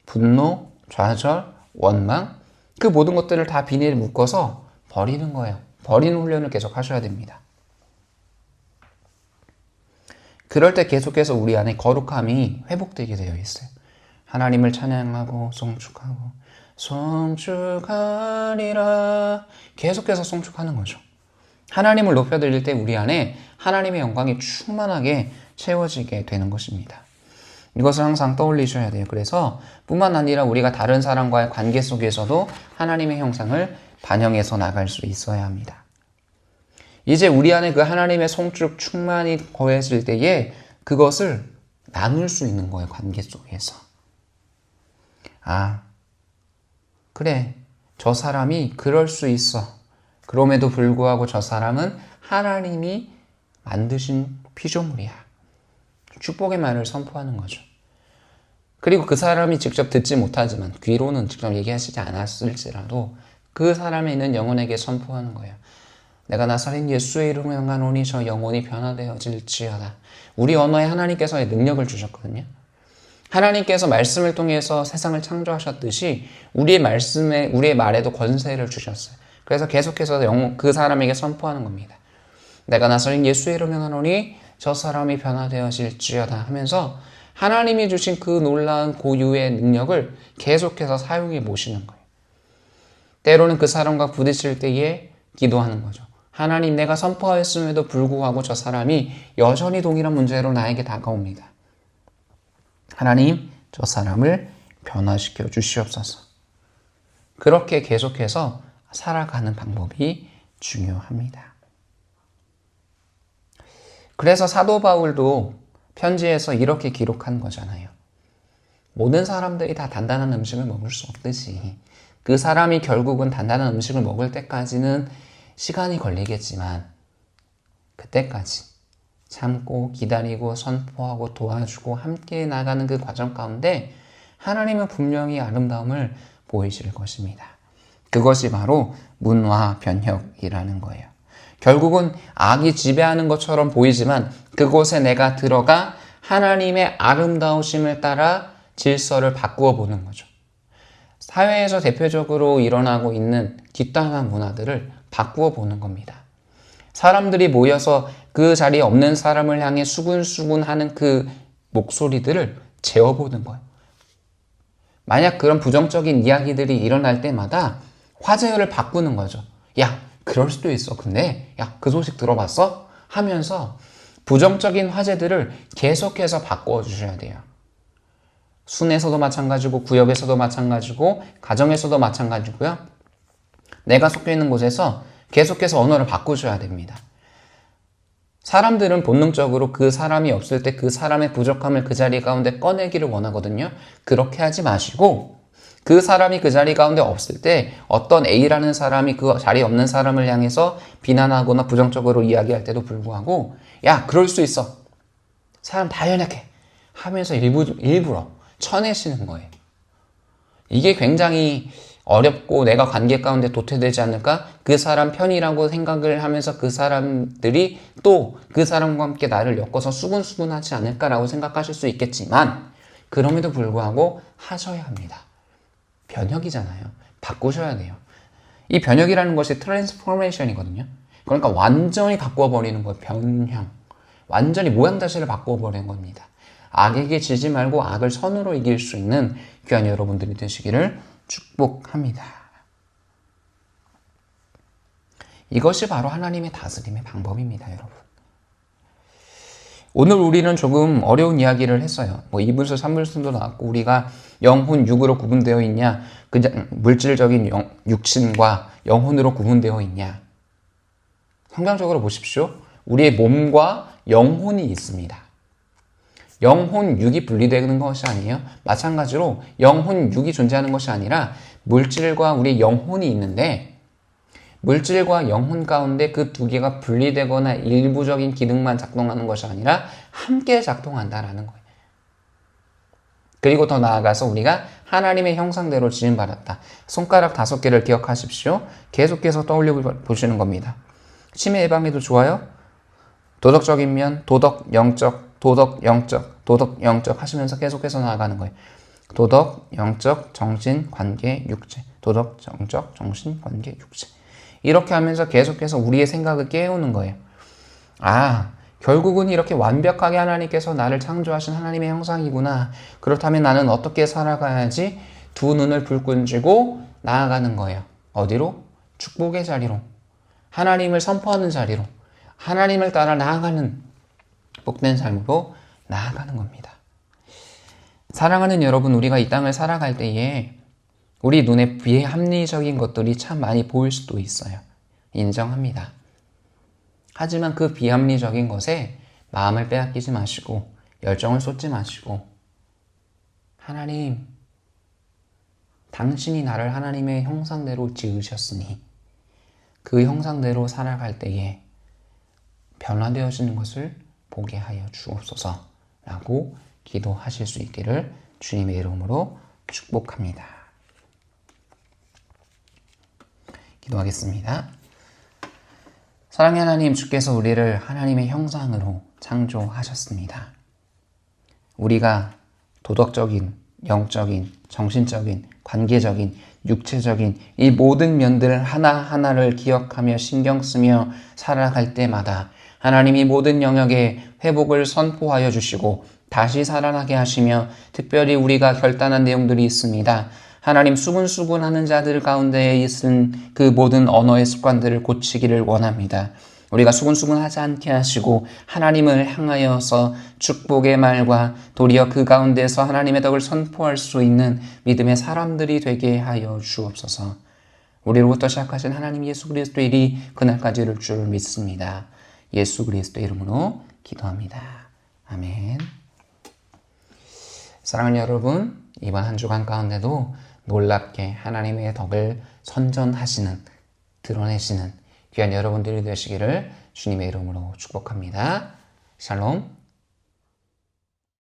분노, 좌절, 원망, 그 모든 것들을 다 비닐에 묶어서 버리는 거예요. 버리는 훈련을 계속 하셔야 됩니다. 그럴 때 계속해서 우리 안에 거룩함이 회복되게 되어 있어요. 하나님을 찬양하고 송축하리라 계속해서 송축하는 거죠. 하나님을 높여드릴 때 우리 안에 하나님의 영광이 충만하게 채워지게 되는 것입니다. 이것을 항상 떠올리셔야 돼요. 그래서 뿐만 아니라 우리가 다른 사람과의 관계 속에서도 하나님의 형상을 반영해서 나갈 수 있어야 합니다. 이제 우리 안에 그 하나님의 송축 충만이 거해질 때에 그것을 나눌 수 있는 거예요. 관계 속에서. 그래. 저 사람이 그럴 수 있어. 그럼에도 불구하고 저 사람은 하나님이 만드신 피조물이야. 축복의 말을 선포하는 거죠. 그리고 그 사람이 직접 듣지 못하지만 귀로는 직접 얘기하시지 않았을지라도 그 사람에 있는 영혼에게 선포하는 거예요. 내가 나사렛 예수의 이름으로 명하노니 저 영혼이 변화되어질지어다. 우리 언어에 하나님께서의 능력을 주셨거든요. 하나님께서 말씀을 통해서 세상을 창조하셨듯이 우리의 말에도 권세를 주셨어요. 그래서 계속해서 그 사람에게 선포하는 겁니다. 내가 나사렛 예수의 이름으로 명하노니 저 사람이 변화되어질지어다 하면서 하나님이 주신 그 놀라운 고유의 능력을 계속해서 사용해 보시는 거예요. 때로는 그 사람과 부딪힐 때에 기도하는 거죠. 하나님, 내가 선포하였음에도 불구하고 저 사람이 여전히 동일한 문제로 나에게 다가옵니다. 하나님, 저 사람을 변화시켜 주시옵소서. 그렇게 계속해서 살아가는 방법이 중요합니다. 그래서 사도 바울도 편지에서 이렇게 기록한 거잖아요. 모든 사람들이 다 단단한 음식을 먹을 수 없듯이 그 사람이 결국은 단단한 음식을 먹을 때까지는 시간이 걸리겠지만 그때까지 참고 기다리고 선포하고 도와주고 함께 나가는 그 과정 가운데 하나님은 분명히 아름다움을 보이실 것입니다. 그것이 바로 문화 변혁이라는 거예요. 결국은 악이 지배하는 것처럼 보이지만 그곳에 내가 들어가 하나님의 아름다우심을 따라 질서를 바꾸어 보는 거죠. 사회에서 대표적으로 일어나고 있는 뒷담화 문화들을 바꾸어 보는 겁니다. 사람들이 모여서 그 자리에 없는 사람을 향해 수군수군 하는 그 목소리들을 재어보는 거예요. 만약 그런 부정적인 이야기들이 일어날 때마다 화제를 바꾸는 거죠. 야, 그럴 수도 있어. 근데 야, 그 소식 들어봤어? 하면서 부정적인 화제들을 계속해서 바꿔주셔야 돼요. 순에서도 마찬가지고 구역에서도 마찬가지고 가정에서도 마찬가지고요. 내가 속해 있는 곳에서 계속해서 언어를 바꾸셔야 됩니다. 사람들은 본능적으로 그 사람이 없을 때 그 사람의 부족함을 그 자리 가운데 꺼내기를 원하거든요. 그렇게 하지 마시고 그 사람이 그 자리 가운데 없을 때 어떤 A라는 사람이 그 자리에 없는 사람을 향해서 비난하거나 부정적으로 이야기할 때도 불구하고 야, 그럴 수 있어. 사람 다 연약해. 하면서 일부러 쳐내시는 거예요. 이게 굉장히 어렵고 내가 관계 가운데 도태되지 않을까? 그 사람 편이라고 생각을 하면서 그 사람들이 또 그 사람과 함께 나를 엮어서 수군수군하지 않을까라고 생각하실 수 있겠지만 그럼에도 불구하고 하셔야 합니다. 변혁이잖아요. 바꾸셔야 돼요. 이 변혁이라는 것이 트랜스포메이션이거든요. 그러니까 완전히 바꿔버리는 거예요. 변형. 완전히 모양 자체를 바꿔버리는 겁니다. 악에게 지지 말고 악을 선으로 이길 수 있는 귀한 여러분들이 되시기를 축복합니다. 이것이 바로 하나님의 다스림의 방법입니다, 여러분. 오늘 우리는 조금 어려운 이야기를 했어요. 2분수, 3분수도 나왔고 우리가 영혼, 육으로 구분되어 있냐, 그냥 물질적인 육신과 영혼으로 구분되어 있냐. 성경적으로 보십시오. 우리의 몸과 영혼이 있습니다. 영혼, 육이 분리되는 것이 아니에요. 마찬가지로 영혼, 육이 존재하는 것이 아니라 물질과 우리 영혼이 있는데 물질과 영혼 가운데 그 두 개가 분리되거나 일부적인 기능만 작동하는 것이 아니라 함께 작동한다라는 거예요. 그리고 더 나아가서 우리가 하나님의 형상대로 지음받았다. 손가락 5개를 기억하십시오. 계속해서 떠올려 보시는 겁니다. 치매 예방에도 좋아요. 도덕적인 면, 도덕, 영적, 도덕, 영적, 도덕, 영적 하시면서 계속해서 나아가는 거예요. 도덕, 영적, 정신, 관계, 육체. 도덕, 영적, 정신, 관계, 육체. 이렇게 하면서 계속해서 우리의 생각을 깨우는 거예요. 아, 결국은 이렇게 완벽하게 하나님께서 나를 창조하신 하나님의 형상이구나. 그렇다면 나는 어떻게 살아가야지? 두 눈을 불끈 쥐고 나아가는 거예요. 어디로? 축복의 자리로. 하나님을 선포하는 자리로. 하나님을 따라 나아가는 복된 삶으로 나아가는 겁니다. 사랑하는 여러분, 우리가 이 땅을 살아갈 때에 우리 눈에 비합리적인 것들이 참 많이 보일 수도 있어요. 인정합니다. 하지만 그 비합리적인 것에 마음을 빼앗기지 마시고 열정을 쏟지 마시고 하나님, 당신이 나를 하나님의 형상대로 지으셨으니 그 형상대로 살아갈 때에 변화되어지는 것을 보게 하여 주옵소서 라고 기도하실 수 있기를 주님의 이름으로 축복합니다. 기도하겠습니다. 사랑의 하나님, 주께서 우리를 하나님의 형상으로 창조하셨습니다. 우리가 도덕적인, 영적인, 정신적인, 관계적인, 육체적인 이 모든 면들 하나하나를 기억하며 신경 쓰며 살아갈 때마다 하나님이 모든 영역에 회복을 선포하여 주시고 다시 살아나게 하시며 특별히 우리가 결단한 내용들이 있습니다. 하나님, 수군수군하는 자들 가운데에 있은 그 모든 언어의 습관들을 고치기를 원합니다. 우리가 수군수군하지 않게 하시고 하나님을 향하여서 축복의 말과 도리어 그 가운데서 하나님의 덕을 선포할 수 있는 믿음의 사람들이 되게 하여 주옵소서. 우리로부터 시작하신 하나님 예수 그리스도의 일이 그날까지 이룰 줄 믿습니다. 예수 그리스도의 이름으로 기도합니다. 아멘. 사랑하는 여러분, 이번 한 주간 가운데도 놀랍게 하나님의 덕을 선전하시는, 드러내시는 귀한 여러분들이 되시기를 주님의 이름으로 축복합니다. 샬롬.